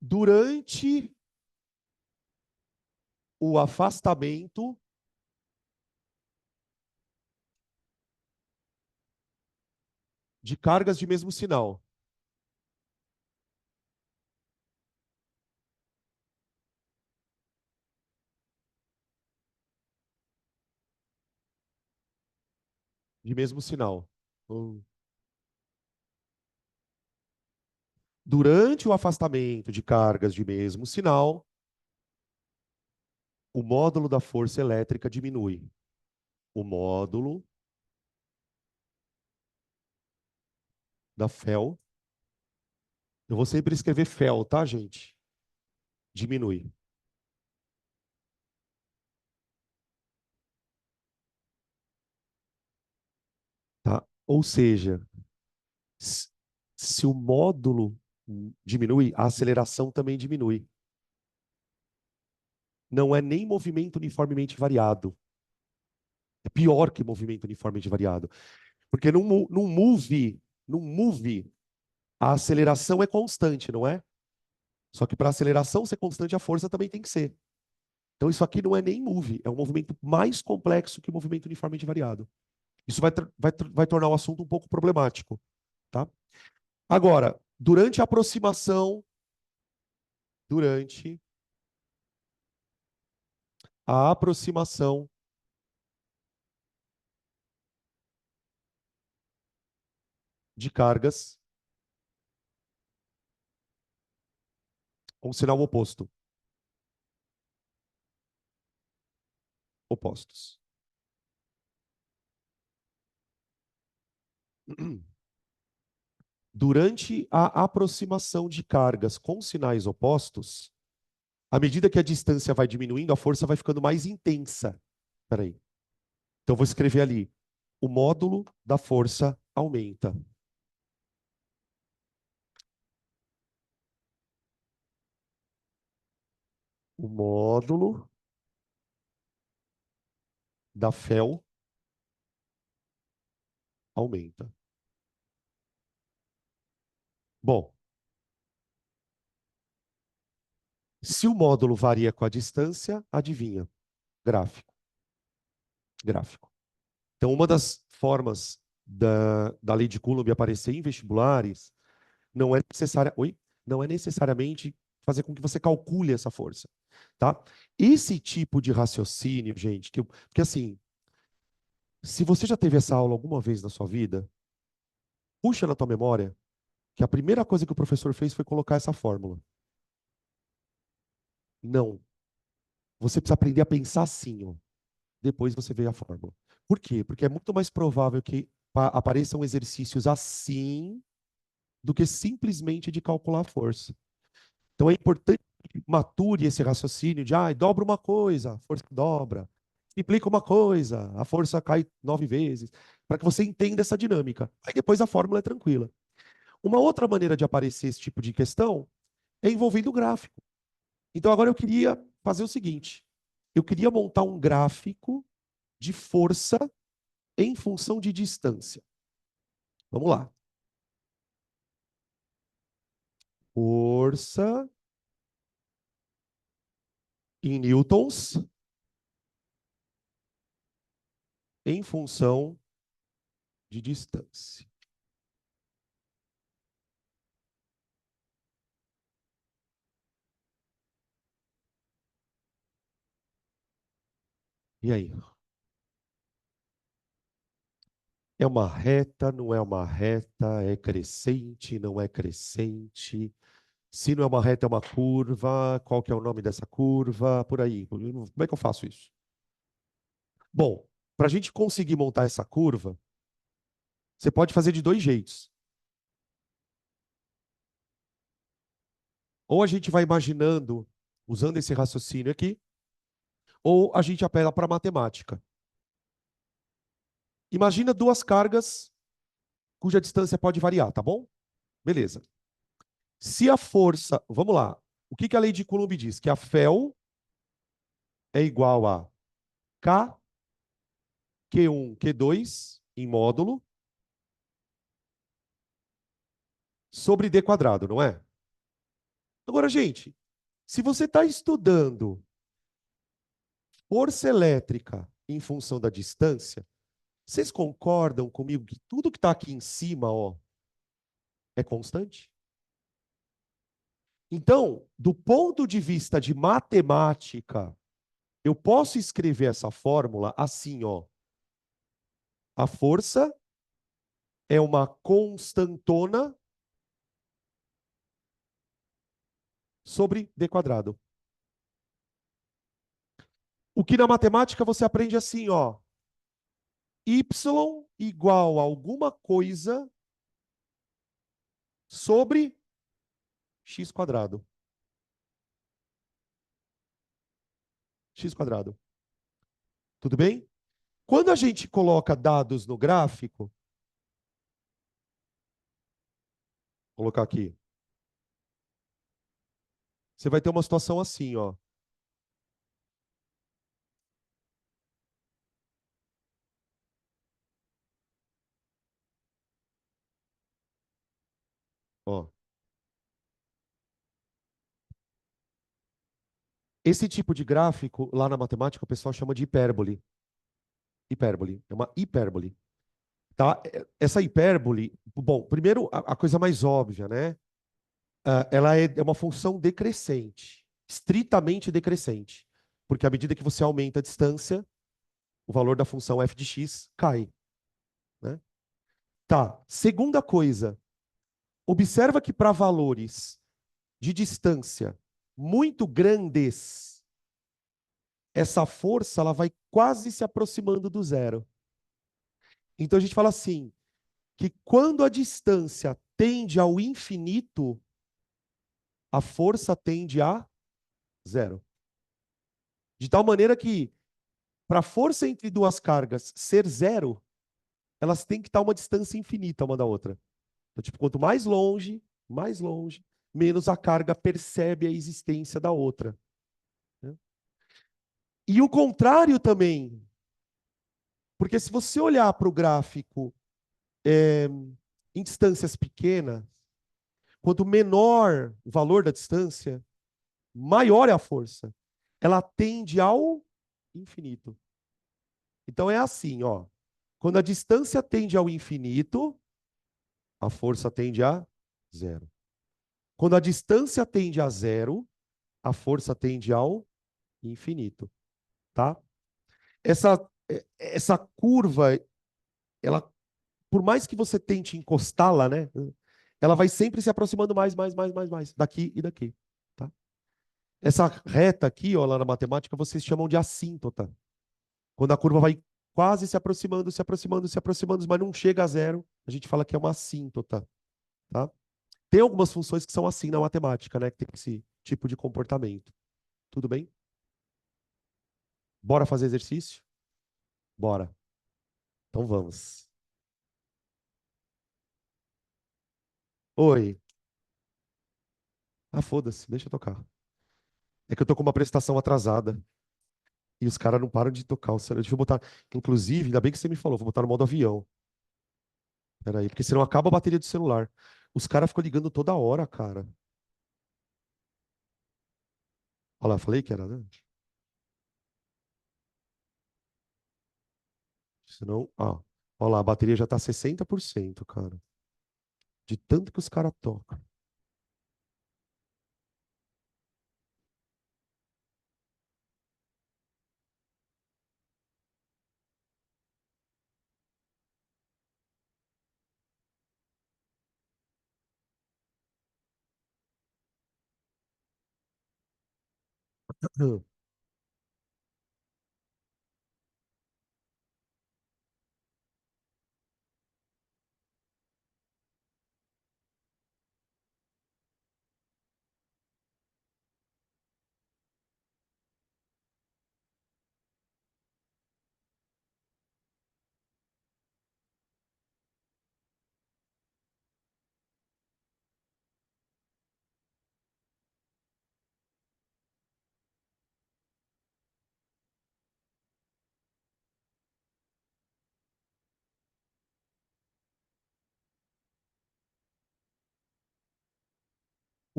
Durante o afastamento de cargas de mesmo sinal. De mesmo sinal. Durante o afastamento de cargas de mesmo sinal, o módulo da força elétrica diminui. O módulo da FEL. Eu vou sempre escrever FEL, tá, gente? Diminui. Tá? Ou seja, se o módulo diminui, a aceleração também diminui. Não é nem movimento uniformemente variado. É pior que movimento uniformemente variado. Porque num move, a aceleração é constante, não é? Só que para a aceleração ser constante, a força também tem que ser. Então isso aqui não é nem move, é um movimento mais complexo que o movimento uniformemente variado. Isso vai tornar o assunto um pouco problemático, tá? Agora, durante a aproximação de cargas com sinal oposto, opostos. Durante a aproximação de cargas com sinais opostos, à medida que a distância vai diminuindo, a força vai ficando mais intensa. Peraí. Então, eu vou escrever ali. O módulo da força aumenta. O módulo da FEL aumenta. Bom, se o módulo varia com a distância, adivinha? Gráfico. Gráfico. Então, uma das formas da lei de Coulomb aparecer em vestibulares não é necessária, não é necessariamente fazer com que você calcule essa força, tá? Esse tipo de raciocínio, gente, porque assim, se você já teve essa aula alguma vez na sua vida, puxa na tua memória que a primeira coisa que o professor fez foi colocar essa fórmula. Não. Você precisa aprender a pensar assim, ó. Depois você vê a fórmula. Por quê? Porque é muito mais provável que apareçam exercícios assim do que simplesmente de calcular a força. Então é importante que mature esse raciocínio de, dobra uma coisa, a força dobra. Implica uma coisa, a força cai 9 vezes, para que você entenda essa dinâmica. Aí depois a fórmula é tranquila. Uma outra maneira de aparecer esse tipo de questão é envolvendo o gráfico. Então agora eu queria fazer o seguinte: eu queria montar um gráfico de força em função de distância. Vamos lá. Força em newtons em função de distância. E aí? É uma reta, não é uma reta, é crescente, não é crescente. Se não é uma reta, é uma curva. Qual que é o nome dessa curva? Por aí. Como é que eu faço isso? Bom, para a gente conseguir montar essa curva, você pode fazer de dois jeitos. Ou a gente vai imaginando, usando esse raciocínio aqui, ou a gente apela para a matemática. Imagina duas cargas cuja distância pode variar, tá bom? Beleza. Se a força. Vamos lá. O que a lei de Coulomb diz? Que a FEL é igual a K, Q1, Q2 em módulo sobre D quadrado, não é? Agora, gente, se você está estudando força elétrica em função da distância, vocês concordam comigo que tudo que está aqui em cima, ó, é constante? Então, do ponto de vista de matemática, eu posso escrever essa fórmula assim, ó. A força é uma constantona sobre D quadrado. O que na matemática você aprende assim, ó. Y igual a alguma coisa sobre x quadrado. X quadrado. Tudo bem? Quando a gente coloca dados no gráfico, vou colocar aqui, você vai ter uma situação assim, ó. Ó. Esse tipo de gráfico, lá na matemática, o pessoal chama de hipérbole. Hipérbole. É uma hipérbole. Tá? Essa hipérbole, bom, primeiro a coisa mais óbvia, né? Ela é uma função decrescente, estritamente decrescente, porque à medida que você aumenta a distância, o valor da função f de x cai, né? Tá. Segunda coisa, observa que para valores de distância muito grandes, essa força ela vai quase se aproximando do zero. Então a gente fala assim, que quando a distância tende ao infinito, a força tende a zero. De tal maneira que, para a força entre duas cargas ser zero, elas têm que estar a uma distância infinita uma da outra. Então, tipo, quanto mais longe, menos a carga percebe a existência da outra, né? E o contrário também, porque se você olhar para o gráfico em distâncias pequenas, quanto menor o valor da distância, maior é a força. Ela tende ao infinito. Então é assim, ó. Quando a distância tende ao infinito, a força tende a zero. Quando a distância tende a zero, a força tende ao infinito, tá? Essa curva, ela, por mais que você tente encostá-la, né? Ela vai sempre se aproximando mais, daqui e daqui, tá? Essa reta aqui, ó, lá na matemática, vocês chamam de assíntota. Quando a curva vai quase se aproximando, mas não chega a zero, a gente fala que é uma assíntota, tá? Tem algumas funções que são assim na matemática, né? Que tem esse tipo de comportamento. Tudo bem? Bora fazer exercício? Bora. Então vamos. Oi. Ah, foda-se, deixa eu tocar. É que eu tô com uma prestação atrasada. E os caras não param de tocar o celular. Deixa eu botar. Inclusive, ainda bem que você me falou, vou botar no modo avião. Peraí, porque senão acaba a bateria do celular. Os caras ficam ligando toda hora, cara. Olha lá, falei que era, né? Senão, olha lá, a bateria já tá 60%, cara. De tanto que os caras tocam.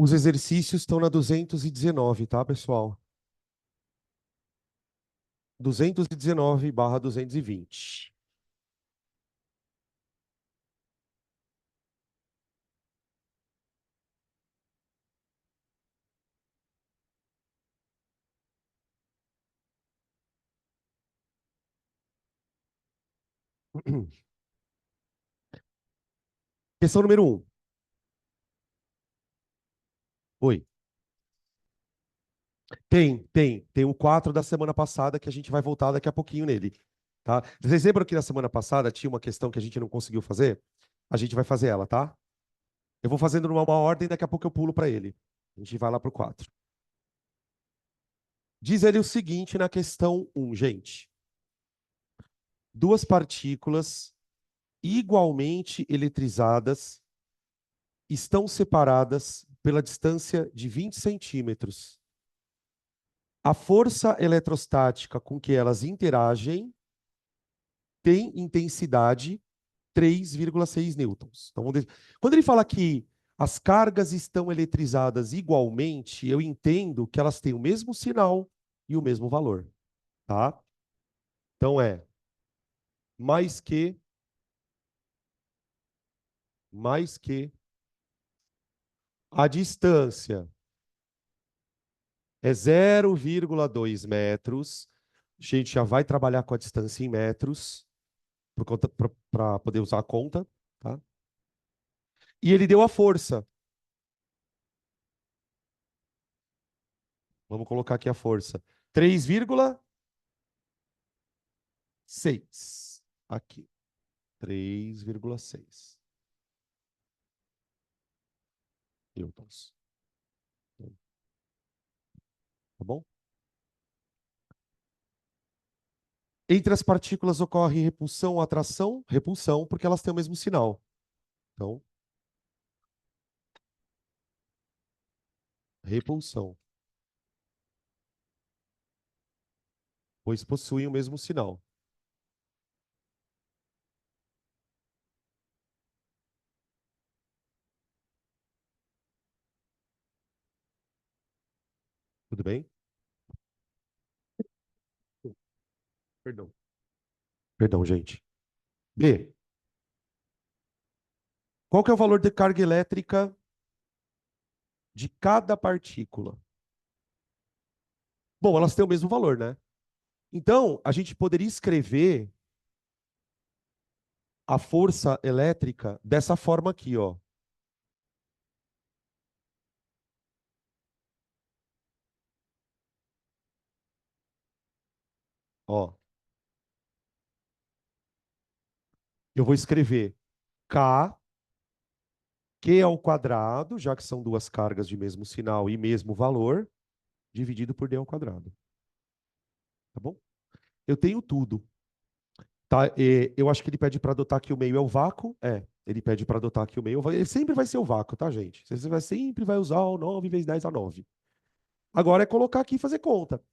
Os exercícios estão na 219, tá, pessoal? 219/220. Questão número 1. Oi. Tem o 4 da semana passada que a gente vai voltar daqui a pouquinho nele, tá? Vocês lembram que na semana passada tinha uma questão que a gente não conseguiu fazer? A gente vai fazer ela, tá? Eu vou fazendo numa ordem, daqui a pouco eu pulo para ele. A gente vai lá pro 4. Diz ele o seguinte na questão 1, gente. Duas partículas igualmente eletrizadas estão separadas pela distância de 20 centímetros. A força eletrostática com que elas interagem tem intensidade 3,6 newtons. Então, quando ele fala que as cargas estão eletrizadas igualmente, eu entendo que elas têm o mesmo sinal e o mesmo valor, tá? Então é mais que mais que a distância é 0,2 metros. A gente já vai trabalhar com a distância em metros para poder usar a conta, tá? E ele deu a força. Vamos colocar aqui a força. 3,6. Aqui. 3,6 newtons. Tá bom? Entre as partículas ocorre repulsão ou atração? Repulsão, porque elas têm o mesmo sinal. Então, repulsão, pois possuem o mesmo sinal. Tudo bem? Perdão. Perdão, gente. B. Qual que é o valor de carga elétrica de cada partícula? Bom, elas têm o mesmo valor, né? Então, a gente poderia escrever a força elétrica dessa forma aqui, ó. Ó, eu vou escrever K, Q ao quadrado, já que são duas cargas de mesmo sinal e mesmo valor, dividido por D ao quadrado. Tá bom? Eu tenho tudo. Tá? Eu acho que ele pede para adotar que o meio é o vácuo. É, ele pede para adotar que o meio. Ele sempre vai ser o vácuo, tá, gente? Sempre vai usar o 9 vezes 10 a 9. Agora é colocar aqui e fazer conta.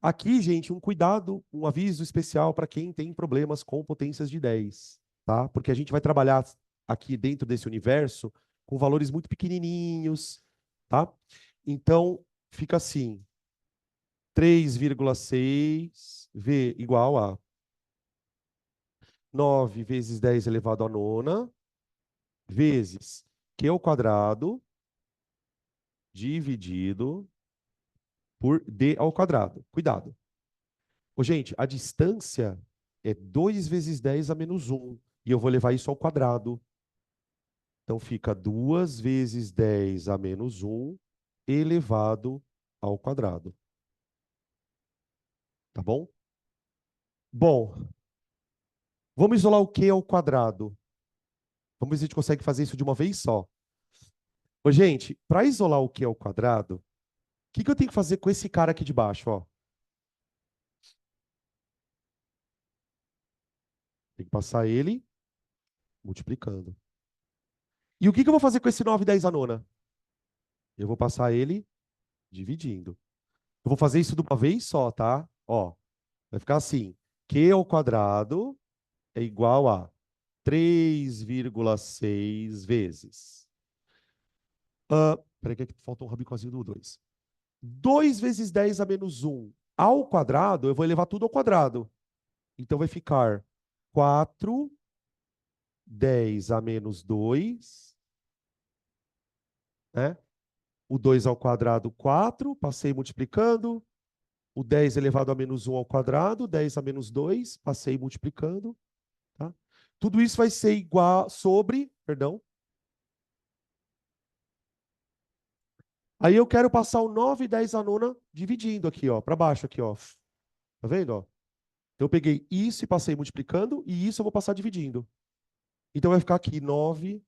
Aqui, gente, um cuidado, um aviso especial para quem tem problemas com potências de 10, tá? Porque a gente vai trabalhar aqui dentro desse universo com valores muito pequenininhos, tá? Então, fica assim: 3,6 V igual a 9 vezes 10 elevado à nona, vezes Q ao quadrado, dividido por D ao quadrado. Cuidado. Ô, gente, a distância é 2 vezes 10 a menos um. E eu vou levar isso ao quadrado. Então fica 2 vezes 10 a menos um elevado ao quadrado. Tá bom? Bom, vamos isolar o Q ao quadrado. Vamos ver se a gente consegue fazer isso de uma vez só. Ô, gente, para isolar o Q ao quadrado, o que eu tenho que fazer com esse cara aqui de baixo? Ó? Tem que passar ele multiplicando. E o que eu vou fazer com esse 9 10 a nona? Eu vou passar ele dividindo. Eu vou fazer isso de uma vez só, tá? Ó, vai ficar assim: Q ao quadrado é igual a 3,6 vezes. Peraí, que falta um rabicozinho do 2. 2 vezes 10 a menos um ao quadrado, eu vou elevar tudo ao quadrado. Então vai ficar 4, 10 a menos 2, né? O 2 ao quadrado, 4, passei multiplicando. O 10 elevado a menos um ao quadrado, 10 a menos 2, passei multiplicando. Tá? Tudo isso vai ser igual sobre, perdão. Aí eu quero passar o 9 e 10 a nona dividindo aqui, ó, para baixo aqui, ó. Tá vendo, ó? Então eu peguei isso e passei multiplicando e isso eu vou passar dividindo. Então vai ficar aqui 9,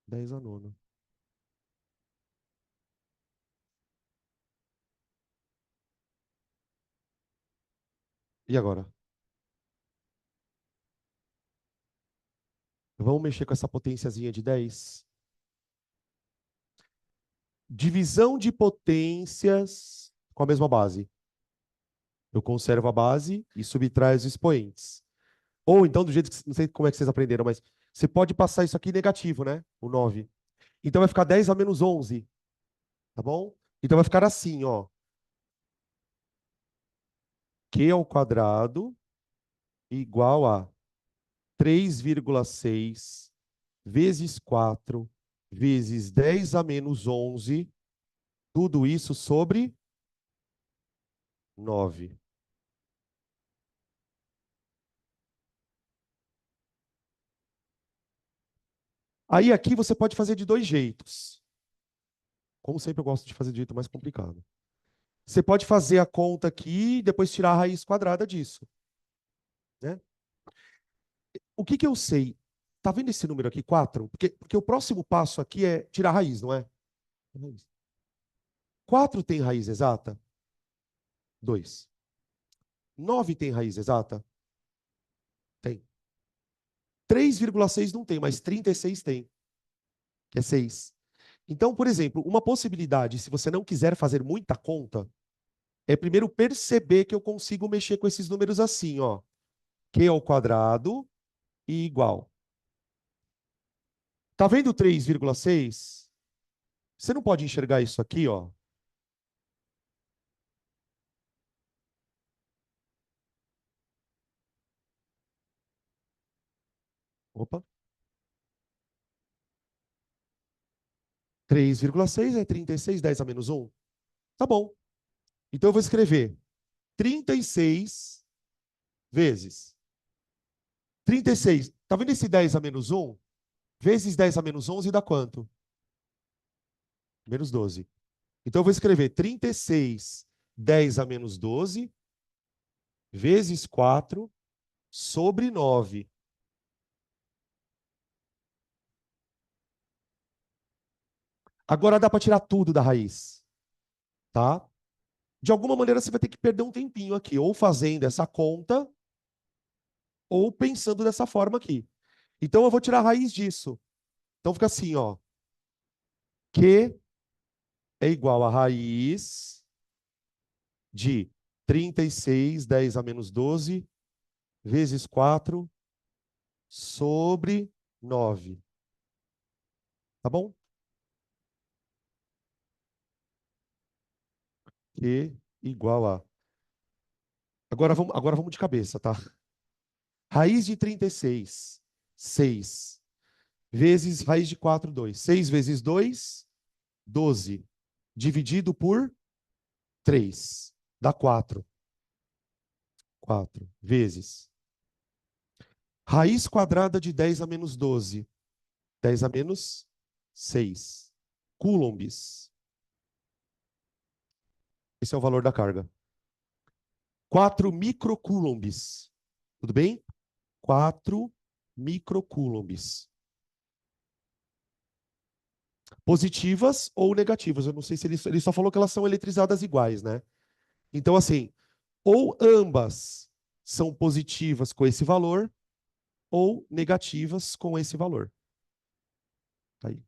10 a nona. E agora? Vamos mexer com essa potênciazinha de 10? Divisão de potências com a mesma base. Eu conservo a base e subtraio os expoentes. Ou então, do jeito que, não sei como é que vocês aprenderam, mas você pode passar isso aqui negativo, né? O 9. Então vai ficar 10 a menos 11, tá bom? Então vai ficar assim, ó. Q ao quadrado igual a 3,6 vezes 4, vezes 10 a menos 11, tudo isso sobre 9. Aí aqui você pode fazer de dois jeitos. Como sempre, eu gosto de fazer de jeito mais complicado. Você pode fazer a conta aqui e depois tirar a raiz quadrada disso, né? O que que eu sei? Tá vendo esse número aqui, 4? Porque o próximo passo aqui é tirar a raiz, não é? 4 tem raiz exata? 2. 9 tem raiz exata? Tem. 3,6 não tem, mas 36 tem, que é 6. Então, por exemplo, uma possibilidade, se você não quiser fazer muita conta, é primeiro perceber que eu consigo mexer com esses números assim, ó. Q ao quadrado e igual. Tá vendo 3,6? Você não pode enxergar isso aqui, ó. Opa. 3,6 é 36, 10 a menos 1. Tá bom. Então eu vou escrever 36 vezes 36. Tá vendo esse 10 a menos 1? Vezes 10 a menos 11 dá quanto? Menos 12. Então eu vou escrever 36, 10 a menos 12, vezes 4, sobre 9. Agora dá para tirar tudo da raiz, tá? De alguma maneira você vai ter que perder um tempinho aqui, ou fazendo essa conta, ou pensando dessa forma aqui. Então eu vou tirar a raiz disso. Então fica assim, ó. Q é igual a raiz de 36, 10 a menos 12, vezes 4, sobre 9. Tá bom? Q igual a... Agora vamos de cabeça, tá? Raiz de 36, 6. Vezes raiz de 4, 2. 6 vezes 2, 12. Dividido por 3. Dá 4. 4. Vezes. Raiz quadrada de 10 a menos 12. 10 a menos 6. Coulombs. Esse é o valor da carga. 4 microcoulombs. Tudo bem? 4 microcoulombs. Positivas ou negativas. Eu não sei se ele só falou que elas são eletrizadas iguais, né? Então, assim, ou ambas são positivas com esse valor, ou negativas com esse valor. Tá aí.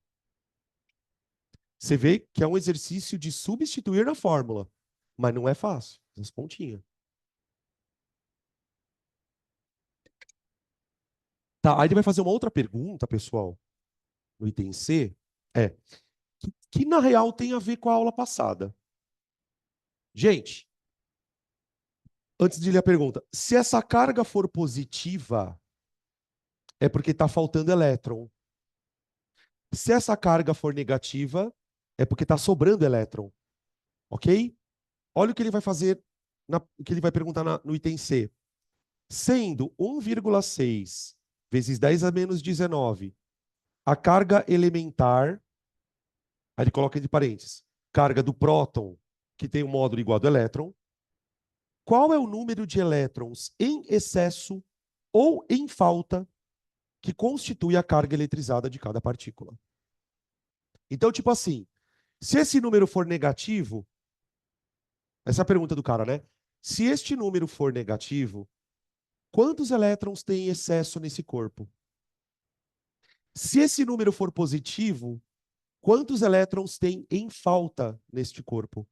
Você vê que é um exercício de substituir na fórmula, mas não é fácil. As pontinhas. Tá, aí ele vai fazer uma outra pergunta, pessoal, no item C, é, que na real tem a ver com a aula passada. Gente, antes de ler a pergunta, se essa carga for positiva, é porque está faltando elétron. Se essa carga for negativa, é porque está sobrando elétron. Ok? Olha o que ele vai fazer, o que ele vai perguntar no item C. Sendo 1,6 vezes 10 a menos 19 a carga elementar, aí ele coloca entre parênteses, carga do próton, que tem um módulo igual ao do elétron, qual é o número de elétrons em excesso ou em falta que constitui a carga eletrizada de cada partícula? Então, tipo assim, se esse número for negativo, essa é a pergunta do cara, né? Se este número for negativo, quantos elétrons tem em excesso nesse corpo? Se esse número for positivo, quantos elétrons tem em falta neste corpo?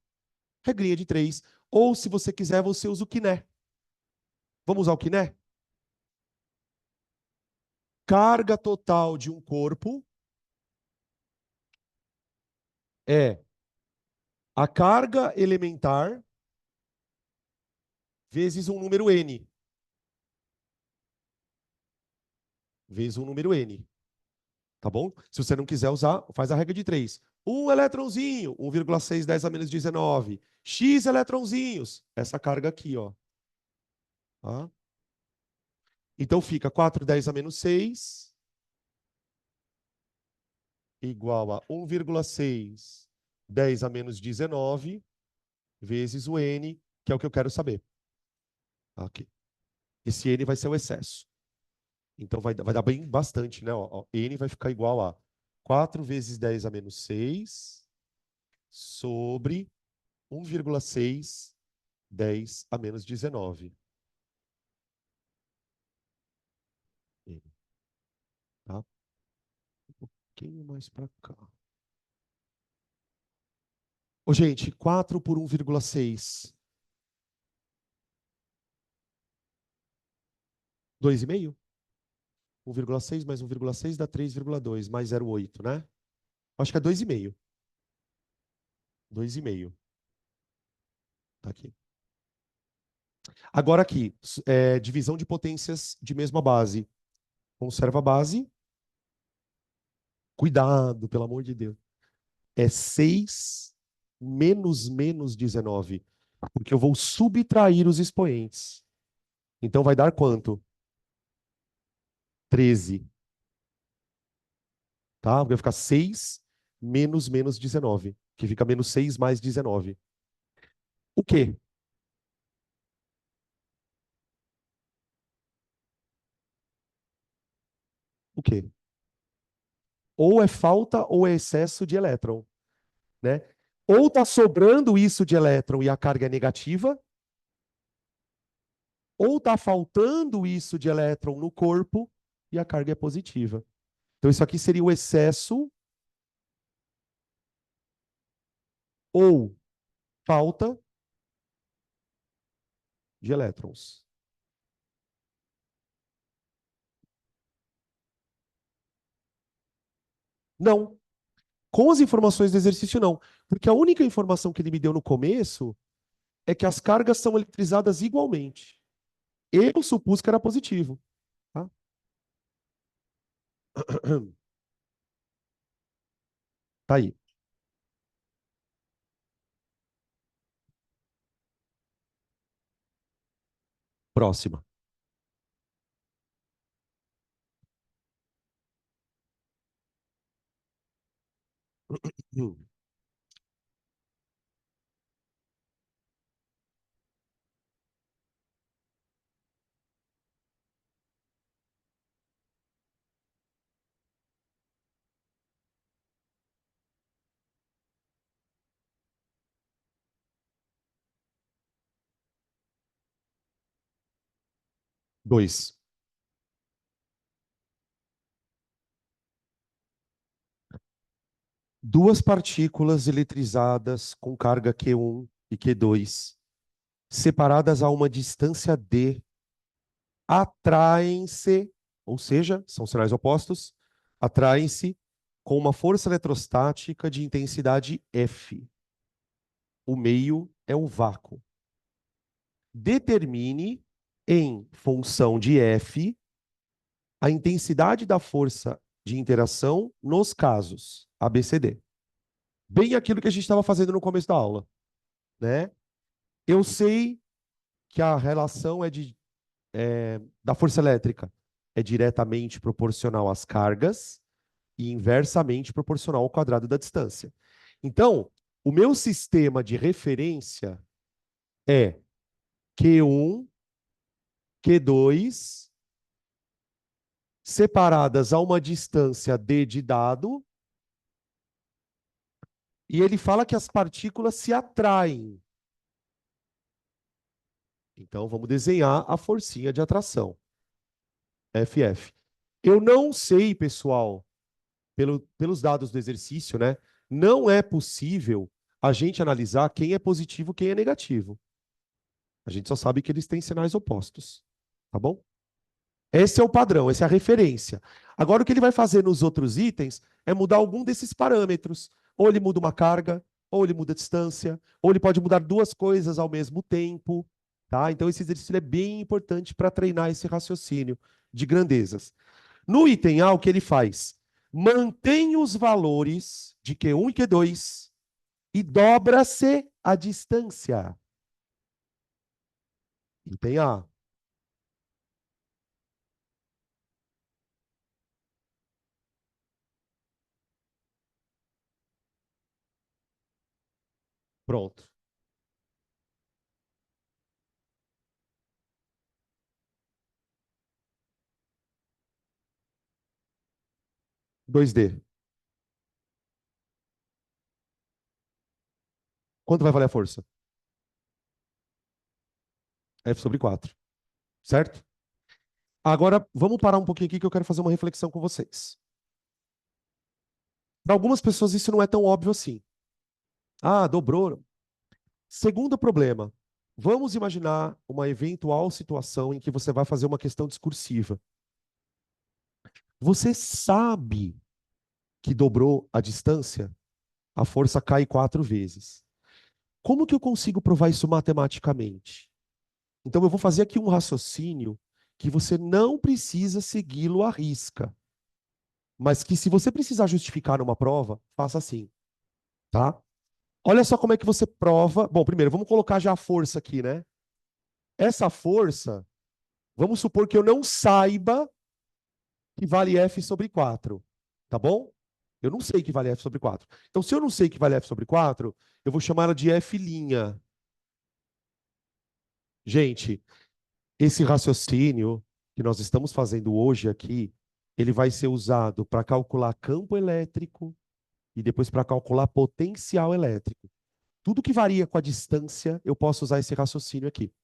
Regrinha de 3. Ou, se você quiser, você usa o quiné. Vamos usar o quiné? Carga total de um corpo é a carga elementar vezes um número n. Vezes um número n. Tá bom? Se você não quiser usar, faz a regra de 3. Um elétronzinho, 1,6, 10 a menos 19. X elétronzinhos, essa carga aqui, ó. Tá? Então fica 4, 10 a menos 6, igual a 1,6, 10 a menos 19, vezes o N, que é o que eu quero saber. Aqui. Esse N vai ser o excesso. Então vai dar bem bastante, né? Ó, N vai ficar igual a 4 vezes 10 a menos 6 sobre 1,6, 10 a menos 19. N, tá? Um pouquinho mais para cá. Ô, gente, 4 por 1,6. 2,5? 1,6 mais 1,6 dá 3,2, mais 0,8, né? Acho que é 2,5. 2,5. Tá aqui. Agora aqui, divisão de potências de mesma base. Conserva a base. Cuidado, pelo amor de Deus. É 6 menos 19. Porque eu vou subtrair os expoentes. Então vai dar quanto? 13. Tá? Vai ficar 6 menos 19. Que fica menos 6 mais 19. O quê? O quê? Ou é falta ou é excesso de elétron, né? Ou está sobrando isso de elétron e a carga é negativa, ou está faltando isso de elétron no corpo e a carga é positiva. Então isso aqui seria o excesso ou falta de elétrons. Não. Com as informações do exercício, não. Porque a única informação que ele me deu no começo é que as cargas são eletrizadas igualmente. Eu supus que era positivo. Tá? Tá aí. Próxima. 2. Duas partículas eletrizadas com carga Q1 e Q2, separadas a uma distância d, atraem-se, ou seja, são sinais opostos, atraem-se com uma força eletrostática de intensidade F. O meio é o vácuo. Determine, em função de F, a intensidade da força de interação nos casos ABCD. Bem aquilo que a gente estava fazendo no começo da aula, né? Eu sei que a relação da força elétrica é diretamente proporcional às cargas e inversamente proporcional ao quadrado da distância. Então, o meu sistema de referência é Q1, Q2, separadas a uma distância d de dado, e ele fala que as partículas se atraem. Então, vamos desenhar a forcinha de atração, FF. Eu não sei, pessoal, pelos dados do exercício, né? Não é possível a gente analisar quem é positivo e quem é negativo. A gente só sabe que eles têm sinais opostos. Tá bom? Esse é o padrão, essa é a referência. Agora, o que ele vai fazer nos outros itens é mudar algum desses parâmetros. Ou ele muda uma carga, ou ele muda a distância, ou ele pode mudar duas coisas ao mesmo tempo. Tá? Então, esse exercício é bem importante para treinar esse raciocínio de grandezas. No item A, o que ele faz? mantém os valores de Q1 e Q2 e dobra-se a distância. Item A. Pronto. Dois d. Quanto vai valer a força? F sobre 4. Certo? Agora, vamos parar um pouquinho aqui que eu quero fazer uma reflexão com vocês. Para algumas pessoas isso não é tão óbvio assim. Ah, dobrou. Segundo problema, vamos imaginar uma eventual situação em que você vai fazer uma questão discursiva. Você sabe que dobrou a distância, a força cai 4 vezes. Como que eu consigo provar isso matematicamente? Então eu vou fazer aqui um raciocínio que você não precisa segui-lo à risca, mas que se você precisar justificar numa prova, faça assim, tá? Olha só como é que você prova. Bom, primeiro, vamos colocar já a força aqui, né? Essa força, vamos supor que eu não saiba que vale F sobre 4, tá bom? Eu não sei que vale F sobre 4. Então, se eu não sei que vale F sobre 4, eu vou chamar ela de F'. Gente, esse raciocínio que nós estamos fazendo hoje aqui, ele vai ser usado para calcular campo elétrico e depois para calcular potencial elétrico. Tudo que varia com a distância, eu posso usar esse raciocínio aqui.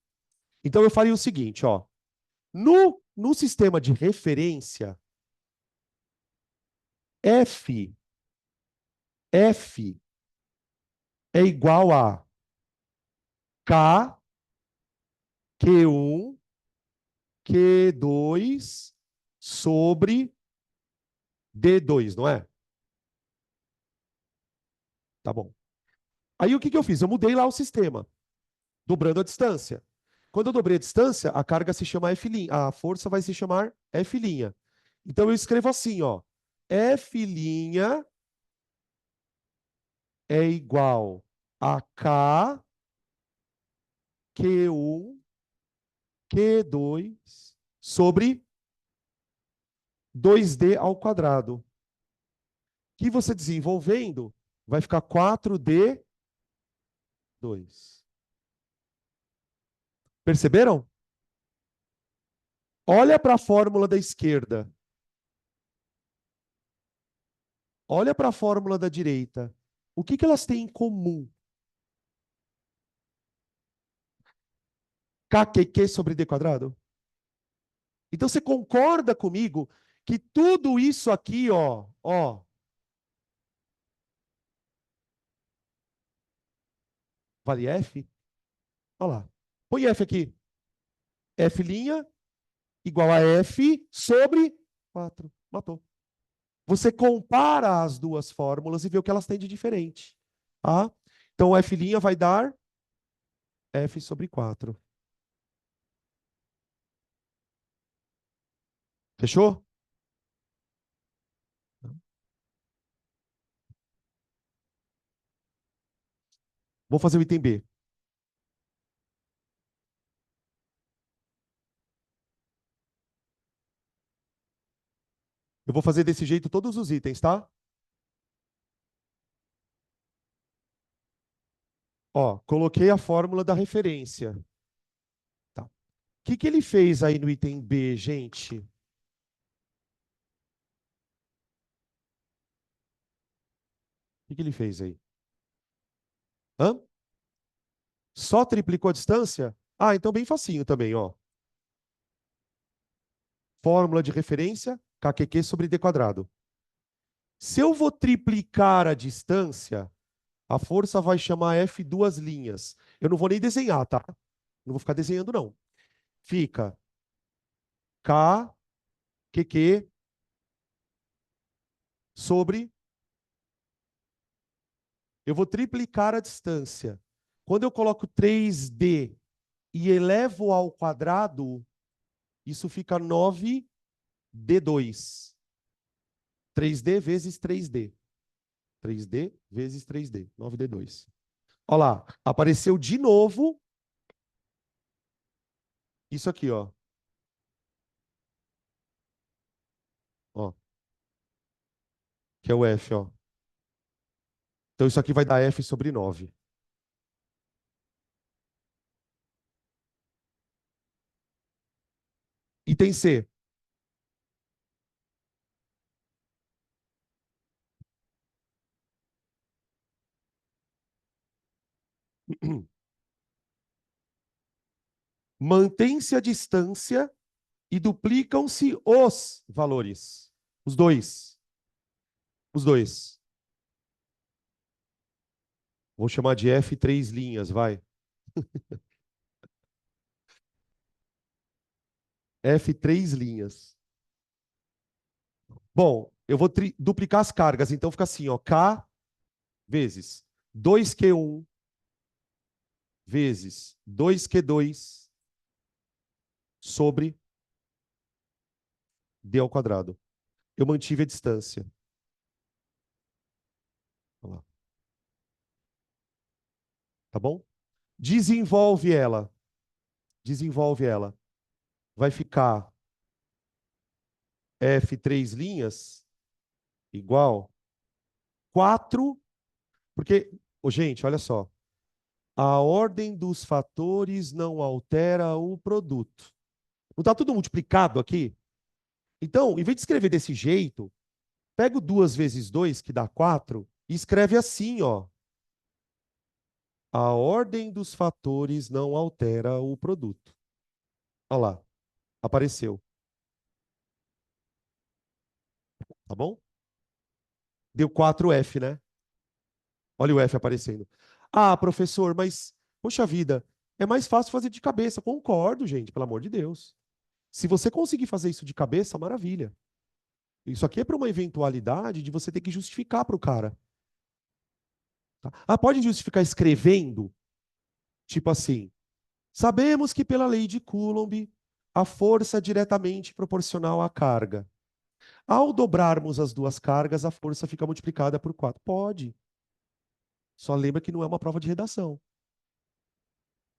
Então, eu faria o seguinte, ó. No sistema de referência, F é igual a K, Q1, Q2 sobre D2, não é? Tá bom. Aí o que eu fiz? Eu mudei lá o sistema, dobrando a distância. Quando eu dobrei a distância, a carga se chama F', a força vai se chamar F'. Então eu escrevo assim, ó. F' é igual a K, Q1, Q2 sobre 2D ao quadrado. Que você desenvolvendo, vai ficar 4D2. Perceberam? Olha para a fórmula da esquerda. Olha para a fórmula da direita. O que elas têm em comum? KQQ sobre D quadrado? Então você concorda comigo que tudo isso aqui, ó, vale F? Olha lá. Põe F aqui. F' igual a F sobre 4. Matou. Você compara as duas fórmulas e vê o que elas têm de diferente. Tá? Então, F' vai dar F sobre 4. Fechou? Vou fazer o item B. Eu vou fazer desse jeito todos os itens, tá? Ó, coloquei a fórmula da referência. Tá. O que ele fez aí no item B, gente? O que ele fez aí? Hã? Só triplicou a distância? Ah, então bem facinho também, ó. Fórmula de referência, KQQ sobre D quadrado. Se eu vou triplicar a distância, a força vai chamar F duas linhas. Eu não vou nem desenhar, tá? Não vou ficar desenhando, não. Fica K, QQ sobre. Eu vou triplicar a distância. Quando eu coloco 3D e elevo ao quadrado, isso fica 9D2. 3D vezes 3D. 3D vezes 3D. 9D2. Olha lá, apareceu de novo isso aqui, ó. Ó, que é o F, ó. Então isso aqui vai dar F sobre 9. Item C. Mantém-se a distância e duplicam-se os valores. Os dois. Os dois. Vou chamar de F três linhas, vai. F três linhas. Bom, eu vou duplicar as cargas, então fica assim, ó, K vezes 2Q1 vezes 2Q2 sobre D ao quadrado. Eu mantive a distância. Olha lá. Tá bom? Desenvolve ela. Desenvolve ela. Vai ficar F três linhas igual 4, porque, gente, olha só. A ordem dos fatores não altera o produto. Não está tudo multiplicado aqui? Então, em vez de escrever desse jeito, pega o 2 vezes 2, que dá 4, e escreve assim, ó. A ordem dos fatores não altera o produto. Olha lá, apareceu. Tá bom? Deu 4F, né? Olha o F aparecendo. Ah, professor, mas, poxa vida, é mais fácil fazer de cabeça. Concordo, gente, pelo amor de Deus. Se você conseguir fazer isso de cabeça, maravilha. Isso aqui é para uma eventualidade de você ter que justificar para o cara. Tá? Ah, pode justificar escrevendo? Tipo assim, sabemos que pela lei de Coulomb, a força é diretamente proporcional à carga. Ao dobrarmos as duas cargas, a força fica multiplicada por 4. Pode. Só lembra que não é uma prova de redação.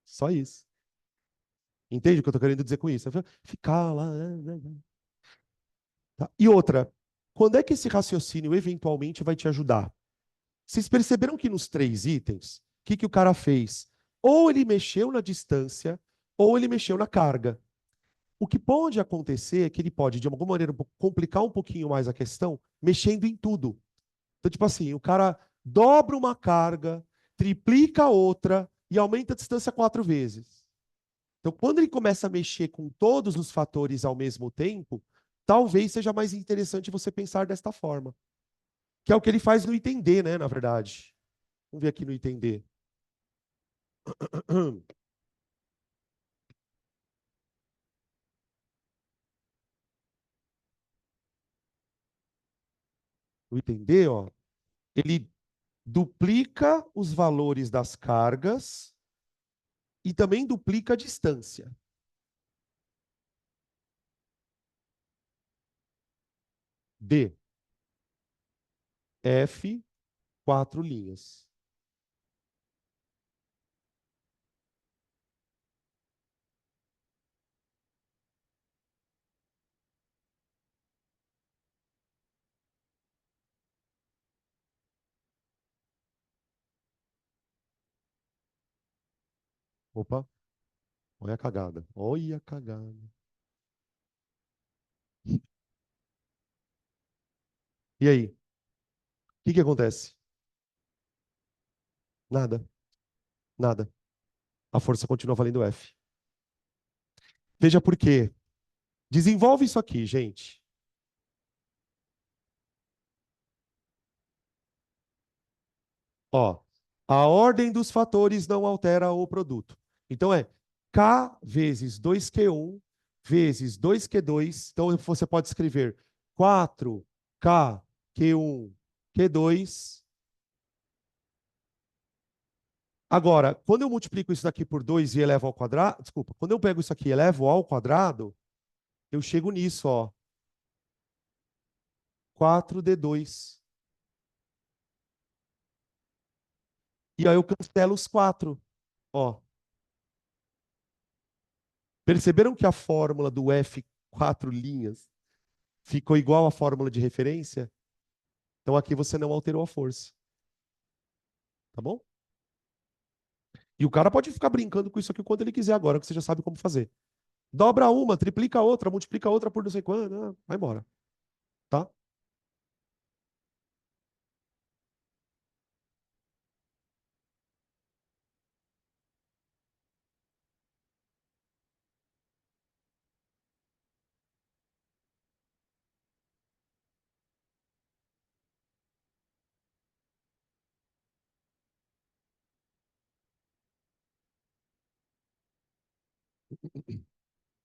Só isso. Entende o que eu estou querendo dizer com isso? Ficar lá. Tá? E outra, quando é que esse raciocínio eventualmente vai te ajudar? Vocês perceberam que nos 3 itens, o que, que o cara fez? Ou ele mexeu na distância, ou ele mexeu na carga. O que pode acontecer é que ele pode, de alguma maneira, complicar um pouquinho mais a questão, mexendo em tudo. Então, tipo assim, o cara dobra uma carga, triplica a outra e aumenta a distância 4 vezes. Então, quando ele começa a mexer com todos os fatores ao mesmo tempo, talvez seja mais interessante você pensar desta forma. Que é o que ele faz no item D, né, na verdade. Vamos ver aqui no item D. No item D, ó, ele duplica os valores das cargas e também duplica a distância. D. F, 4 linhas. Opa, olha a cagada. Olha a cagada. E aí? O que que acontece? Nada, nada. A força continua valendo F. Veja por quê. Desenvolve isso aqui, gente. Ó, a ordem dos fatores não altera o produto. Então é K vezes 2Q1 vezes 2Q2. Então você pode escrever 4K Q1 Q2. Agora, quando eu multiplico isso daqui por 2 e elevo ao quadrado, desculpa, quando eu pego isso aqui e elevo ao quadrado, eu chego nisso, ó. 4D2. E aí eu cancelo os 4. Ó, perceberam que a fórmula do F 4 linhas ficou igual à fórmula de referência? Então aqui você não alterou a força. Tá bom? E o cara pode ficar brincando com isso aqui o quanto ele quiser agora, que você já sabe como fazer. Dobra uma, triplica a outra, multiplica a outra por não sei quanto. Vai embora. Tá?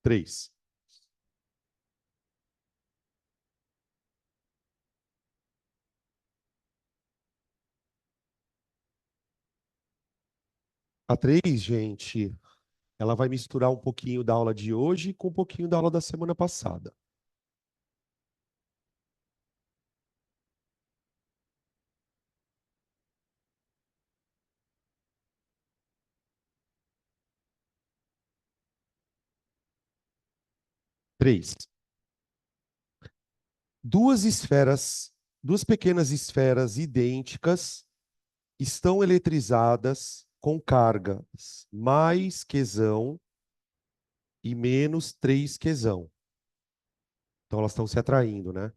Três. A 3, gente, ela vai misturar um pouquinho da aula de hoje com um pouquinho da aula da semana passada. Três. Duas esferas, duas pequenas esferas idênticas estão eletrizadas com cargas mais Qzão e menos 3 Qzão. Então elas estão se atraindo, né?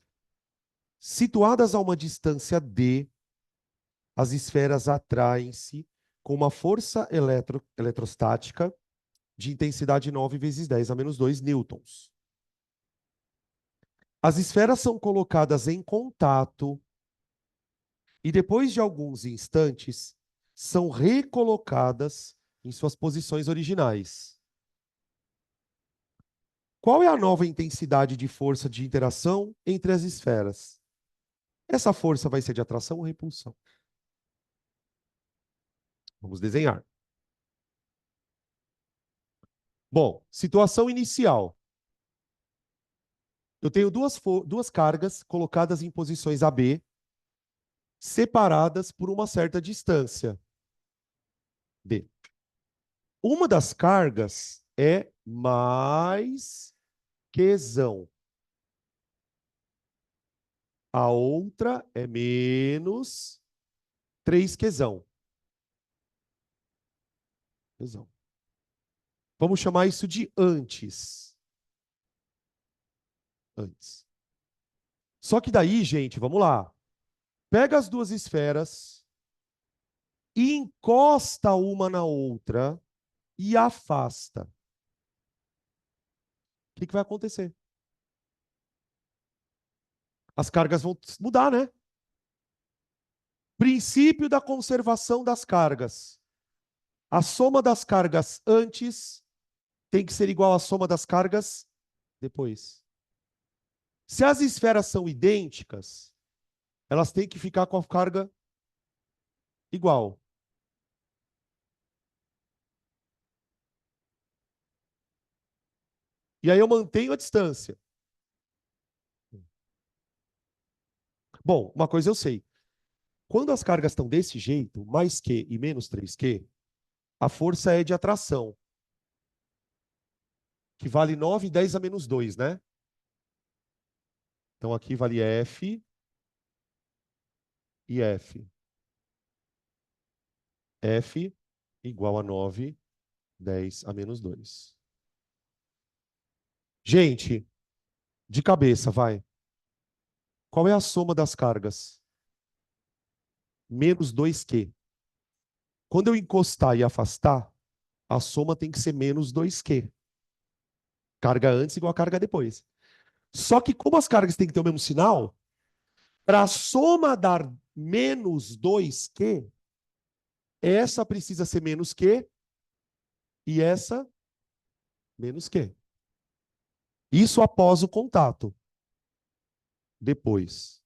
Situadas a uma distância d, as esferas atraem-se com uma força eletrostática de intensidade 9 vezes 10 a menos 2 newtons. As esferas são colocadas em contato e depois de alguns instantes são recolocadas em suas posições originais. Qual é a nova intensidade de força de interação entre as esferas? Essa força vai ser de atração ou repulsão? Vamos desenhar. Bom, situação inicial. Eu tenho duas cargas colocadas em posições AB, separadas por uma certa distância. B. Uma das cargas é mais Qzão. A outra é menos 3 Qzão. Vamos chamar isso de antes. Antes. Só que daí, gente, vamos lá. Pega as duas esferas e encosta uma na outra e afasta. O que vai acontecer? As cargas vão mudar, né? Princípio da conservação das cargas. A soma das cargas antes tem que ser igual à soma das cargas depois. Se as esferas são idênticas, elas têm que ficar com a carga igual. E aí eu mantenho a distância. Bom, uma coisa eu sei. Quando as cargas estão desse jeito, mais Q e menos 3Q, a força é de atração, que vale 9 e 10 a menos 2, né? Então aqui vale F e F. F igual a 9, 10 a menos 2. Gente, de cabeça, vai. Qual é a soma das cargas? Menos 2Q. Quando eu encostar e afastar, a soma tem que ser menos 2Q. Carga antes igual a carga depois. Só que como as cargas têm que ter o mesmo sinal, para a soma dar menos 2Q, essa precisa ser menos Q e essa menos Q. Isso após o contato. Depois.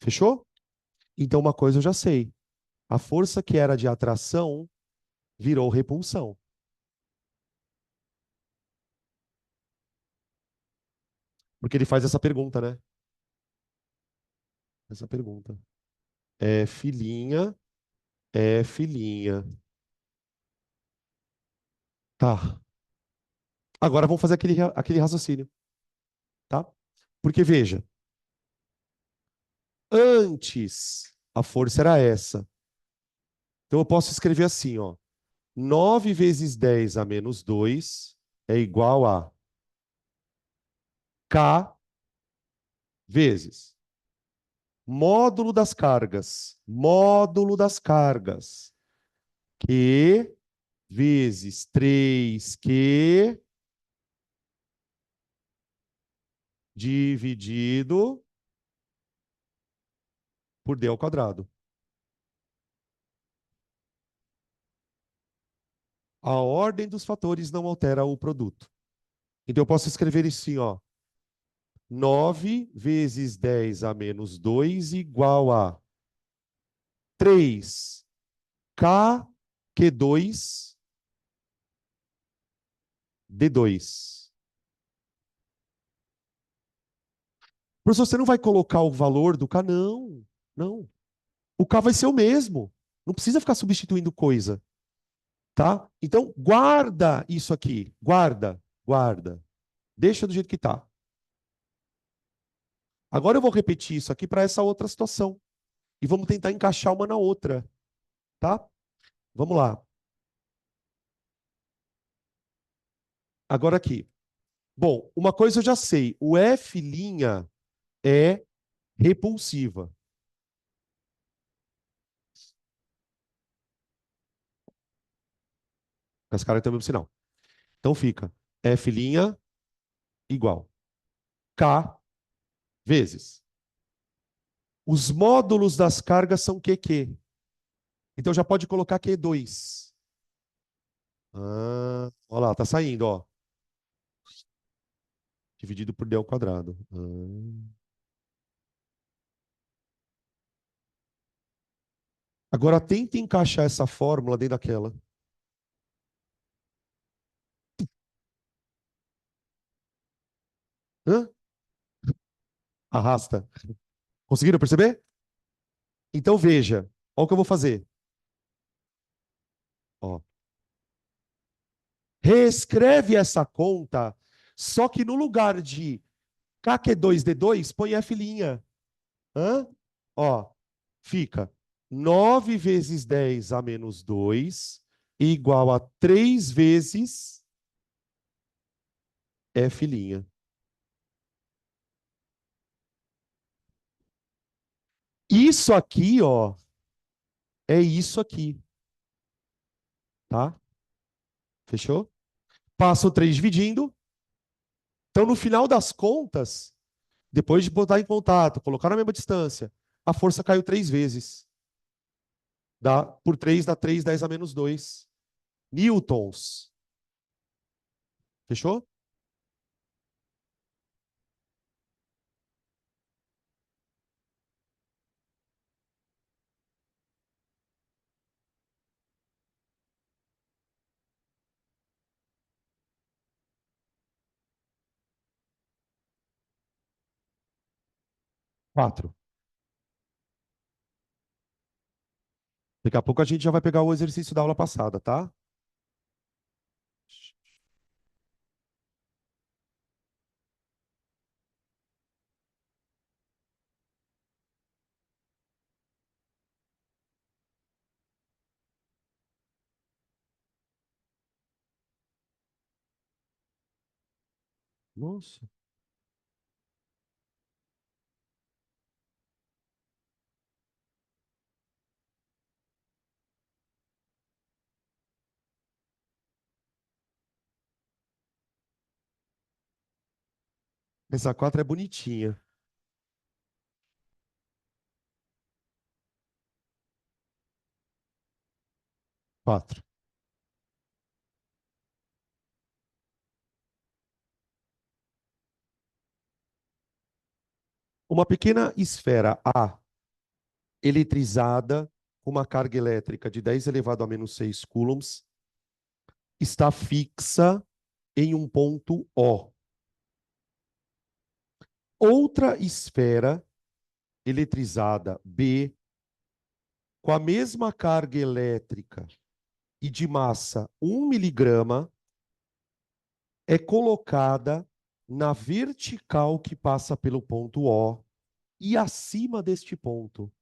Fechou? Então uma coisa eu já sei. A força que era de atração virou repulsão. Porque ele faz essa pergunta, né? Essa pergunta. É filhinha, é filhinha. Tá. Agora vamos fazer aquele raciocínio, tá? Porque veja, antes a força era essa. Então eu posso escrever assim, ó. 9 vezes 10 a menos 2 é igual a K vezes módulo das cargas. Módulo das cargas. Q vezes 3Q dividido por D ao quadrado. A ordem dos fatores não altera o produto. Então eu posso escrever assim, ó. 9 vezes 10 a menos 2 igual a 3K Q2D2. Professor, você não vai colocar o valor do K? Não, não. O K vai ser o mesmo. Não precisa ficar substituindo coisa, tá? Então, guarda isso aqui. Guarda, guarda. Deixa do jeito que tá. Agora eu vou repetir isso aqui para essa outra situação. E vamos tentar encaixar uma na outra, tá? Vamos lá. Agora aqui. Bom, uma coisa eu já sei. O F' é repulsiva. Com as caras têm o mesmo sinal. Então fica F' igual K vezes. Os módulos das cargas são QQ. Então já pode colocar Q2. Olha lá, tá saindo, ó. Dividido por D ao quadrado. Agora tenta encaixar essa fórmula dentro daquela. Hã? Arrasta. Conseguiram perceber? Então veja. Olha o que eu vou fazer. Ó. Reescreve essa conta, só que no lugar de KQ2D2, põe F'. Hã? Ó, fica 9 vezes 10 a menos 2 igual a 3 vezes F'. Isso aqui, ó, é isso aqui, tá? Fechou? Passa o 3 dividindo. Então, no final das contas, depois de botar em contato, colocar na mesma distância, a força caiu 3 vezes. Por 3 dá 3, 10 a menos 2 newtons. Fechou? 4. Daqui a pouco a gente já vai pegar o exercício da aula passada, tá? Nossa. Essa 4 é bonitinha. 4. Uma pequena esfera A eletrizada com uma carga elétrica de 10 elevado a menos 6 coulombs está fixa em um ponto O. outra esfera eletrizada B, com a mesma carga elétrica e de massa 1 miligrama, é colocada na vertical que passa pelo ponto O e acima deste ponto.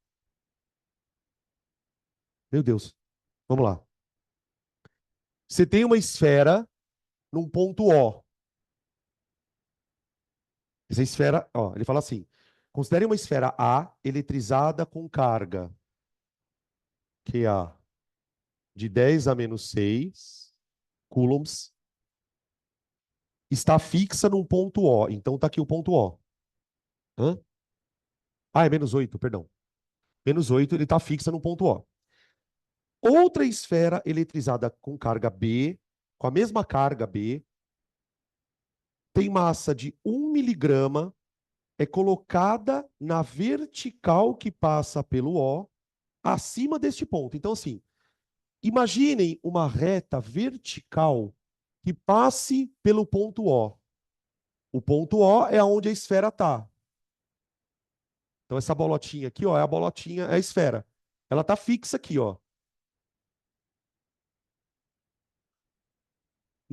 Meu Deus, vamos lá. Você tem uma esfera num ponto O. Essa esfera, ó, ele fala assim: considere uma esfera A eletrizada com carga QA de 10 a menos 6 coulombs, está fixa num ponto O. Então tá aqui o ponto O. Hã? Ah, é menos 8, perdão. Menos 8, ele está fixa no ponto O. Outra esfera eletrizada com carga B, com a mesma carga B, tem massa de 1 miligrama, é colocada na vertical que passa pelo O, acima deste ponto. Então, assim, imaginem uma reta vertical que passe pelo ponto O. O ponto O é onde a esfera está. Então, essa bolotinha aqui, ó, é a bolotinha, é a esfera. Ela está fixa aqui, ó.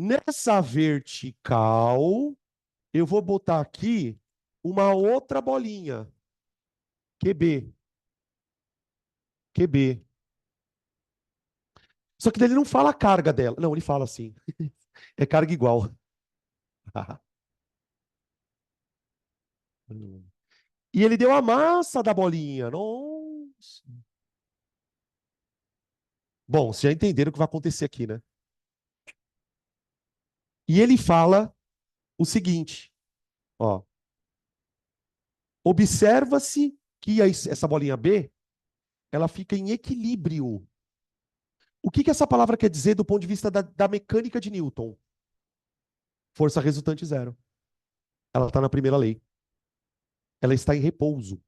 Nessa vertical, eu vou botar aqui uma outra bolinha, QB. QB. Só que daí ele não fala a carga dela. Não, ele fala assim. É carga igual. E ele deu a massa da bolinha. Nossa. Bom, vocês já entenderam o que vai acontecer aqui, né? E ele fala o seguinte, ó. Observa-se que essa bolinha B, ela fica em equilíbrio. O que essa palavra quer dizer do ponto de vista da mecânica de Newton? Força resultante zero. Ela está na primeira lei. Ela está em repouso.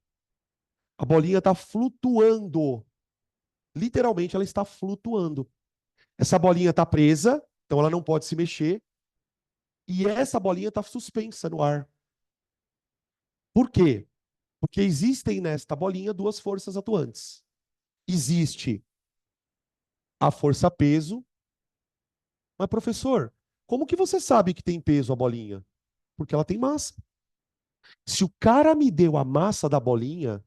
A bolinha está flutuando. Literalmente, ela está flutuando. Essa bolinha está presa, então ela não pode se mexer. E essa bolinha está suspensa no ar. Por quê? Porque existem nesta bolinha duas forças atuantes. Existe a força peso. Mas, professor, como que você sabe que tem peso a bolinha? Porque ela tem massa. Se o cara me deu a massa da bolinha,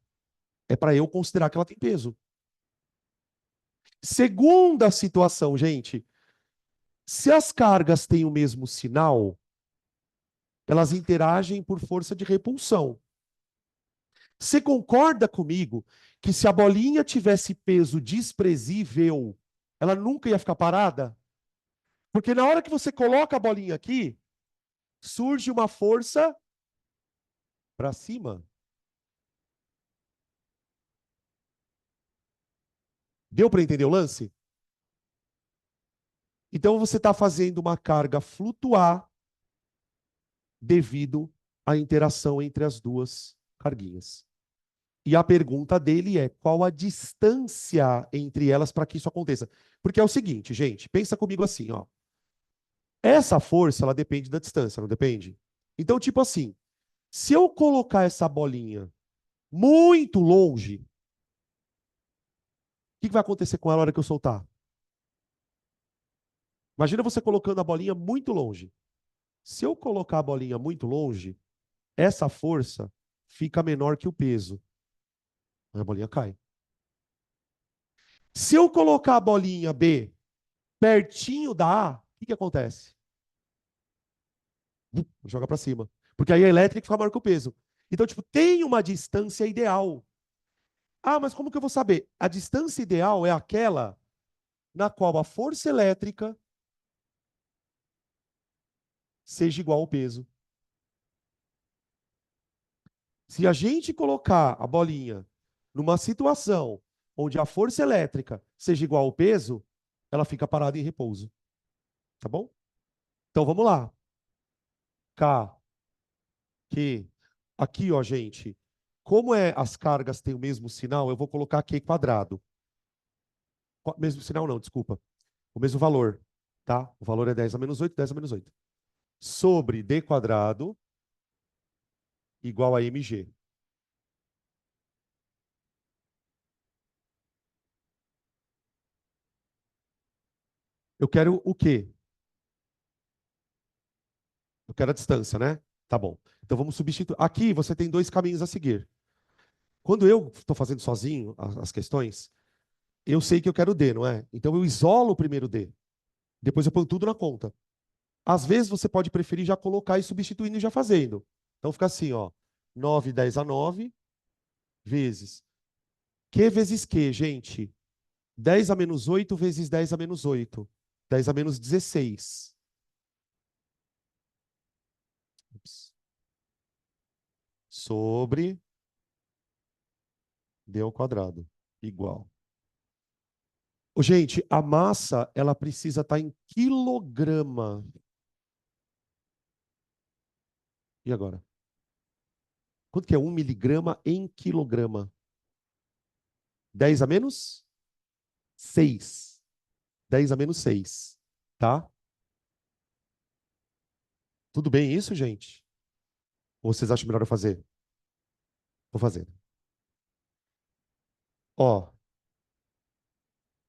é para eu considerar que ela tem peso. Segunda situação, gente. Se as cargas têm o mesmo sinal, elas interagem por força de repulsão. Você concorda comigo que se a bolinha tivesse peso desprezível, ela nunca ia ficar parada? Porque na hora que você coloca a bolinha aqui, surge uma força para cima. Deu para entender o lance? Então você está fazendo uma carga flutuar devido à interação entre as duas carguinhas. E a pergunta dele é: qual a distância entre elas para que isso aconteça? Porque é o seguinte, gente, pensa comigo assim, ó. Essa força, ela depende da distância, não depende? Então, tipo assim, se eu colocar essa bolinha muito longe, o que vai acontecer com ela na hora que eu soltar? Imagina você colocando a bolinha muito longe. Se eu colocar a bolinha muito longe, essa força fica menor que o peso. A bolinha cai. Se eu colocar a bolinha B pertinho da A, o que acontece? Joga para cima. Porque aí a elétrica fica maior que o peso. Então, tipo, tem uma distância ideal. Ah, mas como que eu vou saber? A distância ideal é aquela na qual a força elétrica seja igual ao peso. Se a gente colocar a bolinha numa situação onde a força elétrica seja igual ao peso, ela fica parada em repouso. Tá bom? Então vamos lá. K, Q. Aqui, ó, gente. Como as cargas têm o mesmo sinal, eu vou colocar Q quadrado. Mesmo sinal não, desculpa. O mesmo valor, tá? O valor é 10 a menos 8, 10 a menos 8. Sobre D quadrado igual a mg. Eu quero o quê? Eu quero a distância, né? Tá bom. Então vamos substituir. Aqui você tem dois caminhos a seguir. Quando eu estou fazendo sozinho as questões, eu sei que eu quero D, não é? Então eu isolo o primeiro D. Depois eu ponho tudo na conta. Às vezes você pode preferir já colocar e substituindo e já fazendo. Então fica assim, ó. 9, 10 a 9 vezes. Q vezes Q, gente. 10 a menos 8 vezes 10 a menos 8. 10 a menos 16. Ups. Sobre D ao quadrado. Igual. Ô, gente, a massa, ela precisa estar em quilograma. E agora? Quanto que é 1 miligrama em quilograma? 10 a menos 6. 10 a menos 6. Tá? Tudo bem isso, gente? Ou vocês acham melhor eu fazer? Vou fazer. Ó,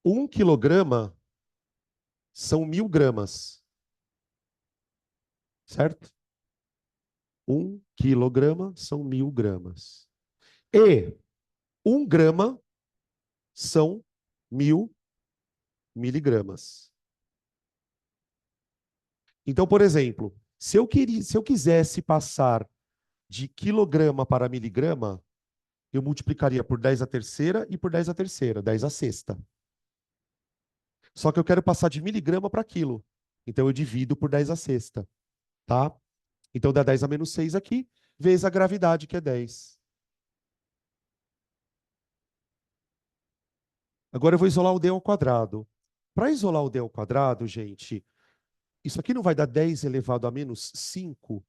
1 quilograma são 1000 gramas. Certo? 1 quilograma são 1000 gramas. E 1 grama são 1000 miligramas. Então, por exemplo, se eu quisesse passar de quilograma para miligrama, eu multiplicaria por 10 a terceira e por 10 a terceira, 10 a sexta. Só que eu quero passar de miligrama para quilo. Então eu divido por 10 a sexta, tá? Então dá 10 a menos 6 aqui, vezes a gravidade, que é 10. Agora eu vou isolar o d ao quadrado. Para isolar o d ao quadrado, gente, isso aqui não vai dar 10 elevado a menos 5?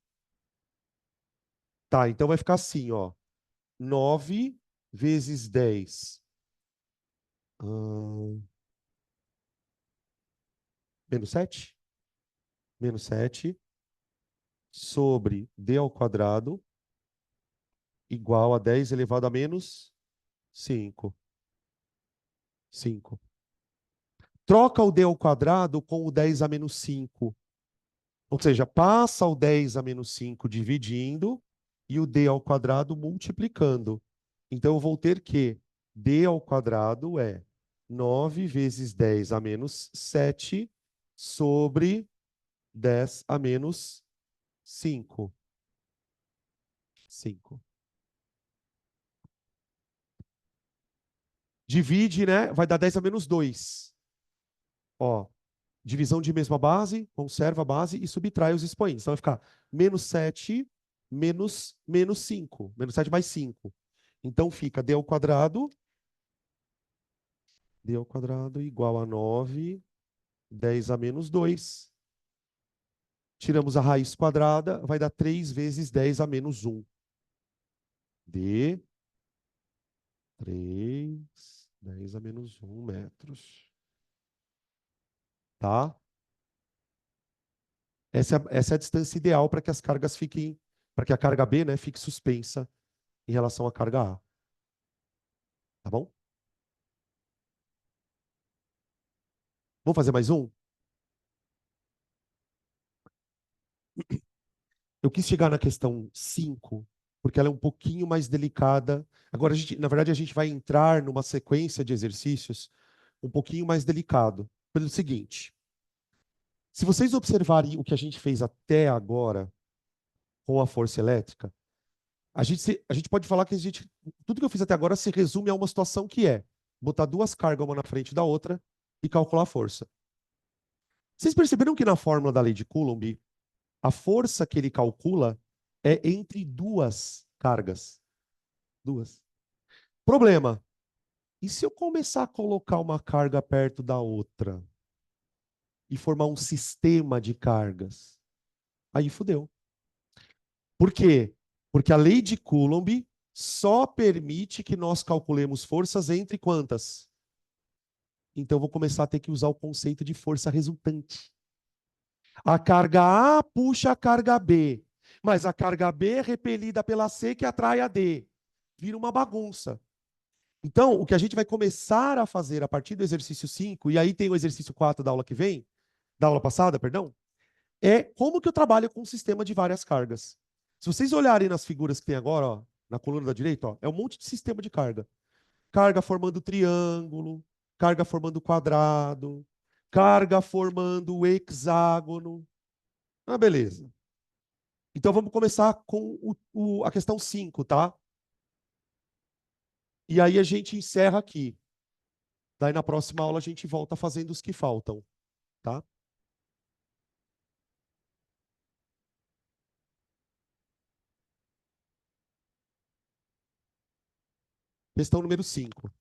Tá, então vai ficar assim, ó. 9 vezes 10. Menos 7? Menos 7 sobre d ao quadrado igual a 10 elevado a menos 5. 5. Troca o d ao quadrado com o 10 a menos 5. Ou seja, passa o 10 a menos 5 dividindo e o d ao quadrado multiplicando. Então, eu vou ter que d ao quadrado é 9 vezes 10 a menos 7 sobre 10 a menos 5. 5. Divide, né? Vai dar 10 a menos 2. Ó, divisão de mesma base, conserva a base e subtrai os expoentes. Então vai ficar menos 7 menos 5. Menos 7 mais 5. Então fica d ao quadrado igual a 9, 10 a menos 2. Tiramos a raiz quadrada, vai dar 3 vezes 10 a menos 1. D, 3, 10 a menos 1 metros. Tá? Essa é a distância ideal para que as cargas fiquem, para que a carga B, né, fique suspensa em relação à carga A. Tá bom? Vamos fazer mais um? Eu quis chegar na questão 5, porque ela é um pouquinho mais delicada. Agora, na verdade, a gente vai entrar numa sequência de exercícios um pouquinho mais delicado. Pelo seguinte, se vocês observarem o que a gente fez até agora com a força elétrica, a gente pode falar que tudo que eu fiz até agora se resume a uma situação que é botar duas cargas uma na frente da outra e calcular a força. Vocês perceberam que na fórmula da lei de Coulomb, a força que ele calcula é entre duas cargas. Duas. Problema. E se eu começar a colocar uma carga perto da outra e formar um sistema de cargas? Aí fudeu. Por quê? Porque a lei de Coulomb só permite que nós calculemos forças entre quantas? Então eu vou começar a ter que usar o conceito de força resultante. A carga A puxa a carga B. Mas a carga B é repelida pela C, que atrai a D. Vira uma bagunça. Então, o que a gente vai começar a fazer a partir do exercício 5, e aí tem o exercício 4 da aula que vem, da aula passada, perdão, é como que eu trabalho com um sistema de várias cargas. Se vocês olharem nas figuras que tem agora, ó, na coluna da direita, ó, é um monte de sistema de carga. Carga formando triângulo, carga formando quadrado, carga formando hexágono. Ah, beleza. Então vamos começar com a questão 5, tá? E aí a gente encerra aqui. Daí na próxima aula a gente volta fazendo os que faltam, tá? Questão número 5.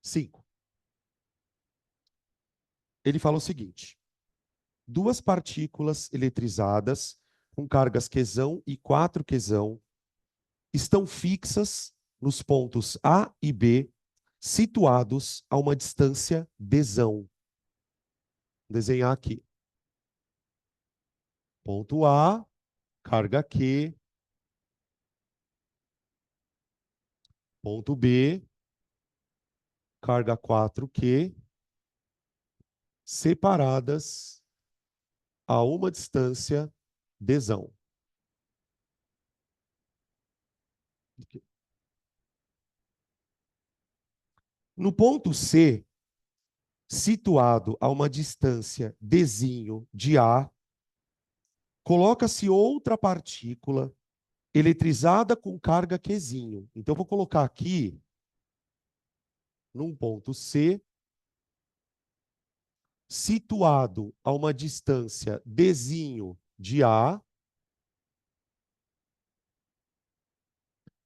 5. Ele fala o seguinte: duas partículas eletrizadas com cargas Qzão e 4 Qzão estão fixas nos pontos A e B, situados a uma distância dzão. Vou desenhar aqui. Ponto A, carga Q. Ponto B, carga 4Q, separadas a uma distância dzão. No ponto C, situado a uma distância dzinho de A, coloca-se outra partícula eletrizada com carga Qzinho. Então, eu vou colocar aqui, num ponto C, situado a uma distância dzinho de A,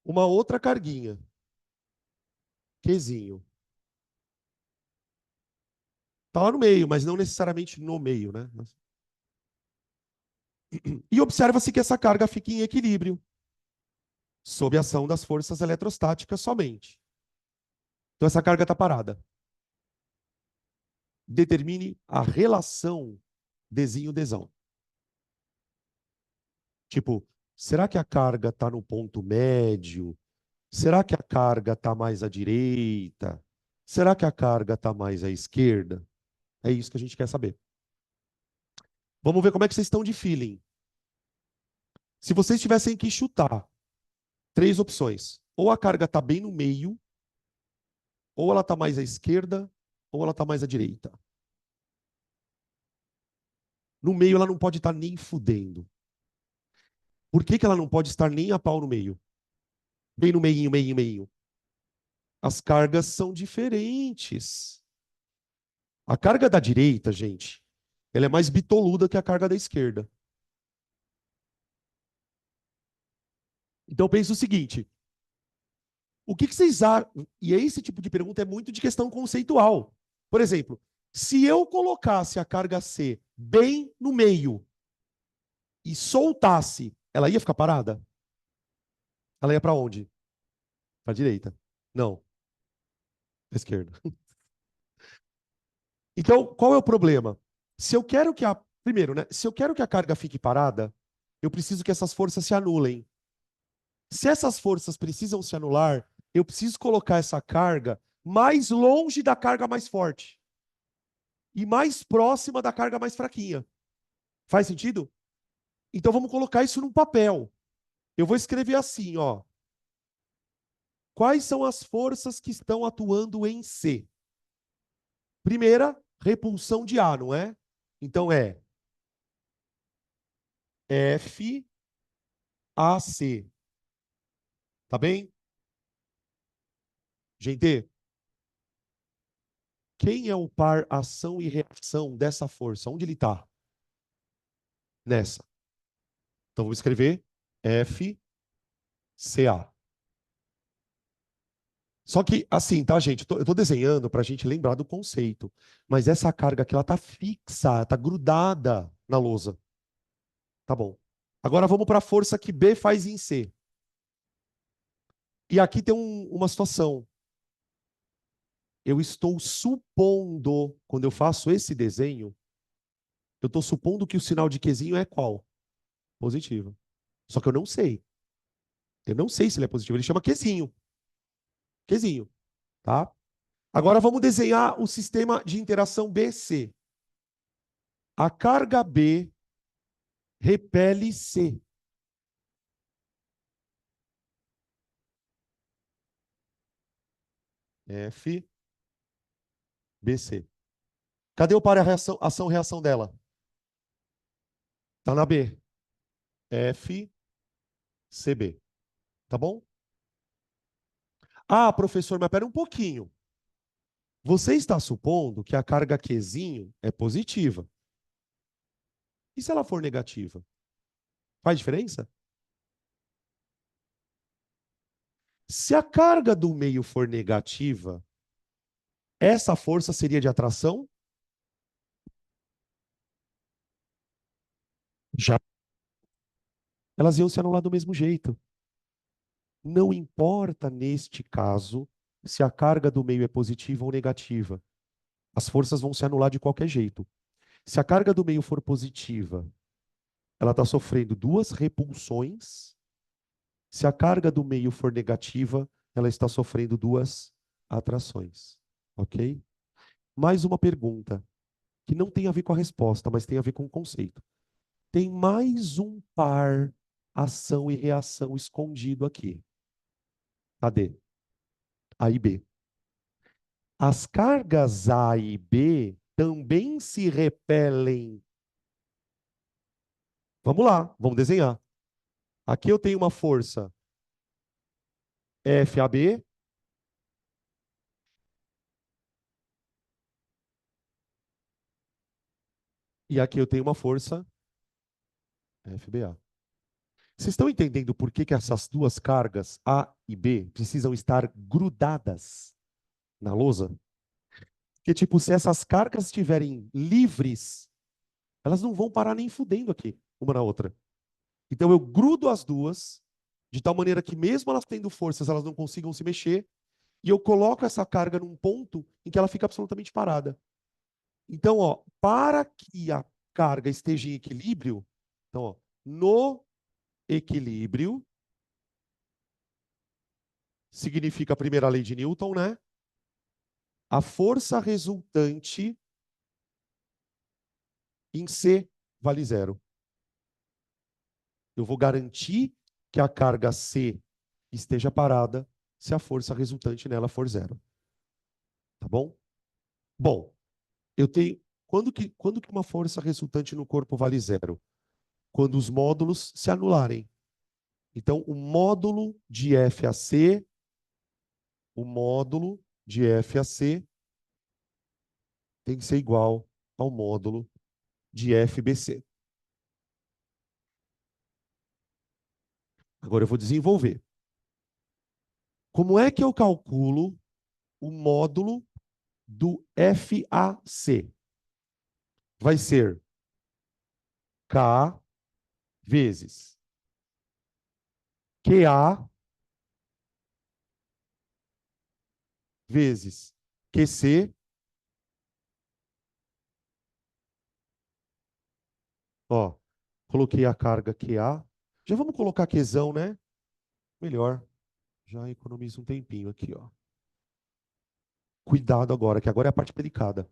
uma outra carguinha, Qzinho. Está lá no meio, mas não necessariamente no meio, né? E observa-se que essa carga fica em equilíbrio, sob a ação das forças eletrostáticas somente. Então, essa carga está parada. Determine a relação Dzinho-Dzão. Tipo, será que a carga está no ponto médio? Será que a carga está mais à direita? Será que a carga está mais à esquerda? É isso que a gente quer saber. Vamos ver como é que vocês estão de feeling. Se vocês tivessem que chutar, três opções. Ou a carga está bem no meio, ou ela está mais à esquerda, ou ela está mais à direita. No meio ela não pode estar nem fudendo. Por que ela não pode estar nem a pau no meio? Bem no meinho, meinho, meinho. As cargas são diferentes. A carga da direita, gente, ela é mais bitoluda que a carga da esquerda. Então pensa o seguinte: o que vocês acham? E esse tipo de pergunta é muito de questão conceitual. Por exemplo, se eu colocasse a carga C bem no meio e soltasse, ela ia ficar parada? Ela ia para onde? Para a direita. Não, para a esquerda. Então, qual é o problema? Se eu quero que a. Primeiro, né? Se eu quero que a carga fique parada, eu preciso que essas forças se anulem. Se essas forças precisam se anular, eu preciso colocar essa carga mais longe da carga mais forte e mais próxima da carga mais fraquinha. Faz sentido? Então vamos colocar isso num papel. Eu vou escrever assim, ó. Quais são as forças que estão atuando em C? Primeira, repulsão de A, não é? Então é F A C. Tá bem? Gente, quem é o par ação e reação dessa força? Onde ele está? Nessa. Então vou escrever F C A. Só que, assim, tá, gente? Eu tô desenhando para a gente lembrar do conceito. Mas essa carga aqui, ela tá fixa, tá grudada na lousa. Tá bom. Agora vamos para a força que B faz em C. E aqui tem uma situação. eu estou supondo, quando eu faço esse desenho, eu estou supondo que o sinal de Qzinho é qual? Positivo. Só que eu não sei. Eu não sei se ele é positivo. Ele chama Qzinho. Qzinho, tá? Agora vamos desenhar o sistema de interação BC. A carga B repele C. F, BC. Cadê o par reação, ação-reação dela? Tá na B. F, CB. Tá bom? Ah, professor, mas pera um pouquinho. Você está supondo que a carga Qzinho é positiva. E se ela for negativa? Faz diferença? Se a carga do meio for negativa, essa força seria de atração? Já. Elas iam se anular do mesmo jeito. Não importa, neste caso, se a carga do meio é positiva ou negativa. As forças vão se anular de qualquer jeito. Se a carga do meio for positiva, ela está sofrendo duas repulsões. Se a carga do meio for negativa, ela está sofrendo duas atrações. Ok? Mais uma pergunta, que não tem a ver com a resposta, mas tem a ver com o conceito. Tem mais um par ação e reação escondido aqui. Cadê? A e B. As cargas A e B também se repelem. Vamos lá, vamos desenhar. Aqui eu tenho uma força FAB, e aqui eu tenho uma força FBA. Vocês estão entendendo por que essas duas cargas, A e B, precisam estar grudadas na lousa? Porque, tipo, se essas cargas estiverem livres, elas não vão parar nem fudendo aqui, uma na outra. Então eu grudo as duas, de tal maneira que mesmo elas tendo forças, elas não consigam se mexer, e eu coloco essa carga num ponto em que ela fica absolutamente parada. Então, ó, para que a carga esteja em equilíbrio, então, ó, no equilíbrio, significa a primeira lei de Newton, né? A força resultante em C vale zero. Eu vou garantir que a carga C esteja parada se a força resultante nela for zero. Tá bom? Bom, eu tenho. Quando que uma força resultante no corpo vale zero? Quando os módulos se anularem. Então, o módulo de F a C tem que ser igual ao módulo de FBC. Agora eu vou desenvolver. Como é que eu calculo o módulo do FAC? Vai ser K vezes QA vezes QC. Ó, coloquei a carga QA. Já vamos colocar Qzão, né? Melhor. Já economiza um tempinho aqui, ó. Cuidado agora, que agora é a parte delicada.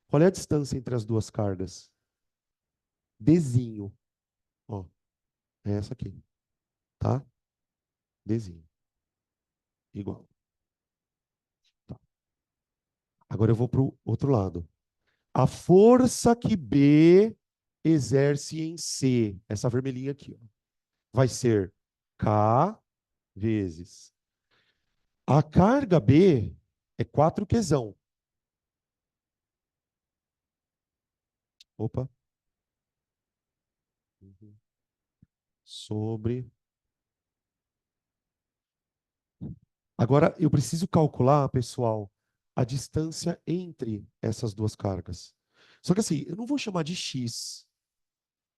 Qual é a distância entre as duas cargas? Dzinho. Ó, é essa aqui, tá? Dzinho. Igual. Tá. Agora eu vou para o outro lado. A força que B exerce em C, essa vermelhinha aqui, ó, vai ser K vezes. A carga B é 4Qzão. Opa. Uhum. Sobre. Agora, eu preciso calcular, pessoal, a distância entre essas duas cargas. Só que assim, eu não vou chamar de X,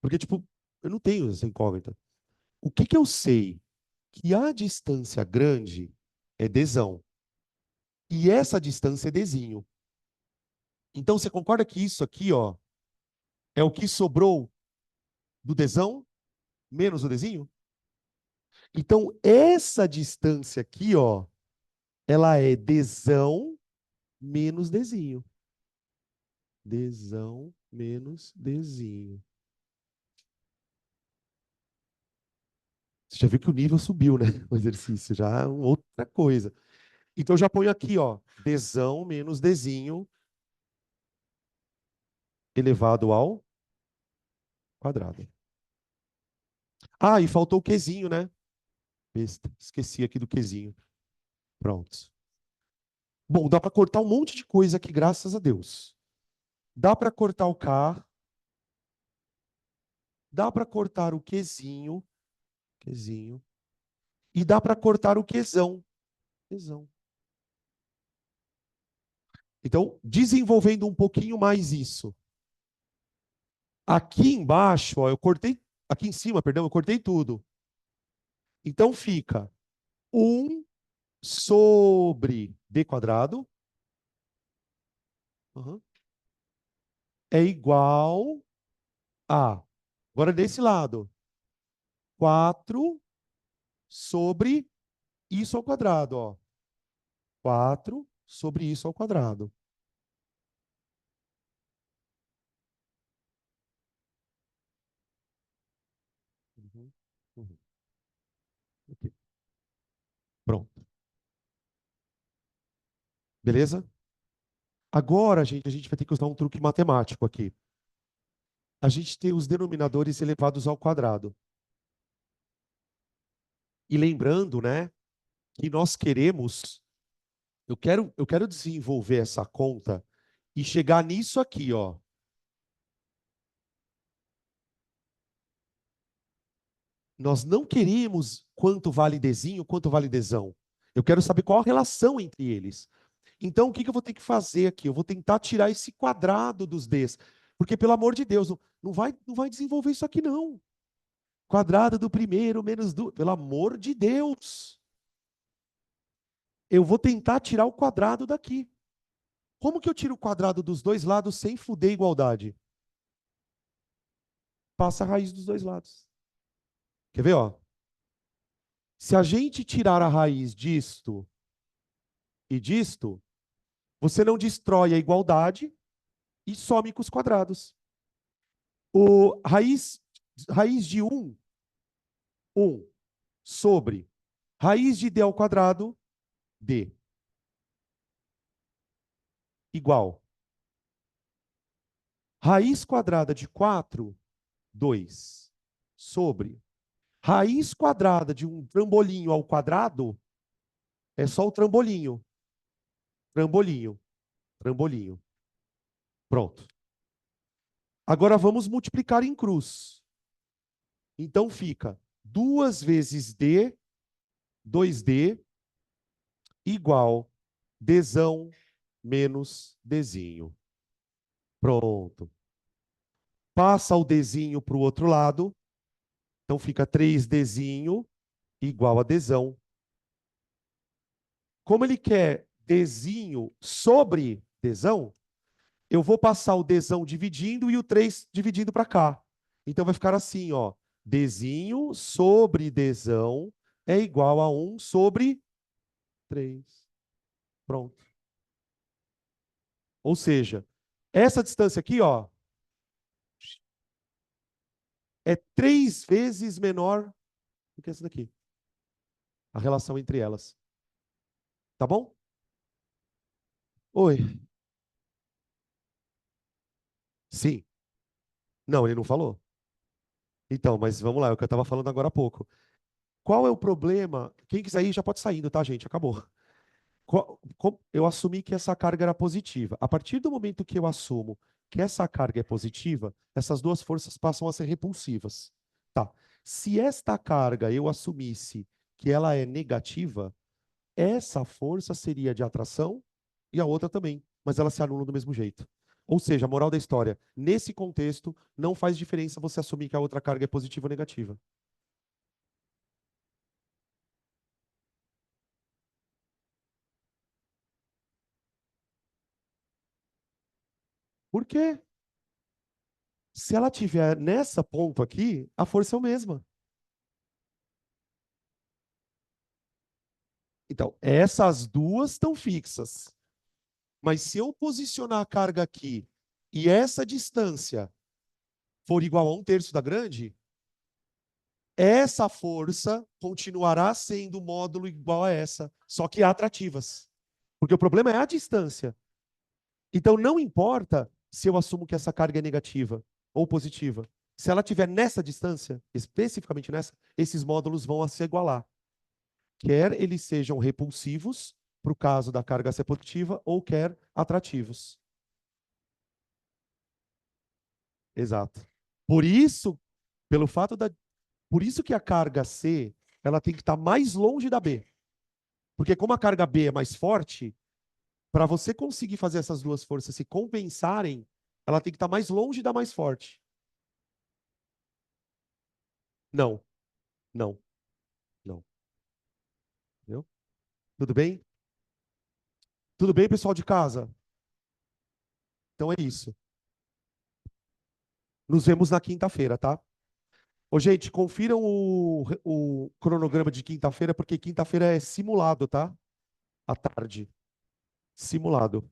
porque, tipo, eu não tenho essa incógnita. O que que eu sei? Que a distância grande é Dzão. E essa distância é Dzinho. Então, você concorda que isso aqui, ó, é o que sobrou do Dzão menos o Dzinho? Então, essa distância aqui, ó, ela é Dzão menos Dzinho. Dzão menos Dzinho. Você já viu que o nível subiu, né? O exercício já é outra coisa. Então, eu já ponho aqui, ó, Dzão menos Dzinho elevado ao quadrado. Ah, e faltou o Qzinho, né? Besta. Esqueci aqui do Qzinho. Pronto. Bom, dá para cortar um monte de coisa aqui, graças a Deus. Dá para cortar o K, dá para cortar o Qzinho, e dá para cortar o Qzão. Então, desenvolvendo um pouquinho mais isso. Aqui embaixo, ó, eu cortei, aqui em cima, perdão, eu cortei tudo. Então fica 1 sobre d quadrado, uhum, é igual a, agora desse lado, 4 sobre isso ao quadrado, ó. 4 sobre isso ao quadrado. Uhum, uhum. Ok. Pronto. Beleza? Agora, gente, a gente vai ter que usar um truque matemático aqui. A gente tem os denominadores elevados ao quadrado. E lembrando, né, que nós queremos, eu quero desenvolver essa conta e chegar nisso aqui, ó. Nós não queremos quanto vale Dzinho, quanto vale Dzão. Eu quero saber qual a relação entre eles. Então, o que que eu vou ter que fazer aqui? Eu vou tentar tirar esse quadrado dos Ds. Porque, pelo amor de Deus, não vai desenvolver isso aqui, não. Quadrado do primeiro menos do... Pelo amor de Deus. Eu vou tentar tirar o quadrado daqui. Como que eu tiro o quadrado dos dois lados sem fuder a igualdade? Passa a raiz dos dois lados. Quer ver, ó? Se a gente tirar a raiz disto e disto, você não destrói a igualdade e some com os quadrados. O raiz de 1 sobre raiz de d ao quadrado, d, igual. Raiz quadrada de 4, 2, sobre raiz quadrada de um trambolinho ao quadrado, é só o trambolinho. Trambolinho, trambolinho. Pronto. Agora vamos multiplicar em cruz. Então fica 2 vezes d, 2d, igual dzão menos dzinho. Pronto. Passa o dzinho para o outro lado. Então fica 3dzinho igual a dzão. Como ele quer dzinho sobre dzão, eu vou passar o dzão dividindo e o 3 dividindo para cá. Então vai ficar assim, ó. Dzinho sobre dzão é igual a 1 sobre 3. Pronto. Ou seja, essa distância aqui, ó, é 3 vezes menor do que essa daqui. A relação entre elas. Tá bom? Oi. Sim. Não, ele não falou. Então, mas vamos lá, é o que eu estava falando agora há pouco. Qual é o problema? Quem quiser ir já pode saindo, tá, gente? Acabou. Eu assumi que essa carga era positiva. A partir do momento que eu assumo que essa carga é positiva, essas duas forças passam a ser repulsivas. Tá. Se esta carga eu assumisse que ela é negativa, essa força seria de atração e a outra também, mas elas se anulam do mesmo jeito. Ou seja, a moral da história, nesse contexto, não faz diferença você assumir que a outra carga é positiva ou negativa. Por quê? Se ela tiver nessa ponto aqui, a força é a mesma. Então, essas duas estão fixas. Mas se eu posicionar a carga aqui e essa distância for igual a 1/3 da grande, essa força continuará sendo módulo igual a essa, só que atrativas. Porque o problema é a distância. Então, não importa se eu assumo que essa carga é negativa ou positiva. Se ela estiver nessa distância, especificamente nessa, esses módulos vão a se igualar. Quer eles sejam repulsivos, para o caso da carga ser positiva, ou quer atrativos. Exato. Por isso, pelo fato da, por isso que a carga C, ela tem que estar mais longe da B. Porque como a carga B é mais forte, para você conseguir fazer essas duas forças se compensarem, ela tem que estar mais longe da mais forte. Não, não, não. Entendeu? Tudo bem? Tudo bem, pessoal de casa? Então é isso. Nos vemos na quinta-feira, tá? Ô, gente, confiram o cronograma de quinta-feira, porque quinta-feira é simulado, tá? À tarde. Simulado.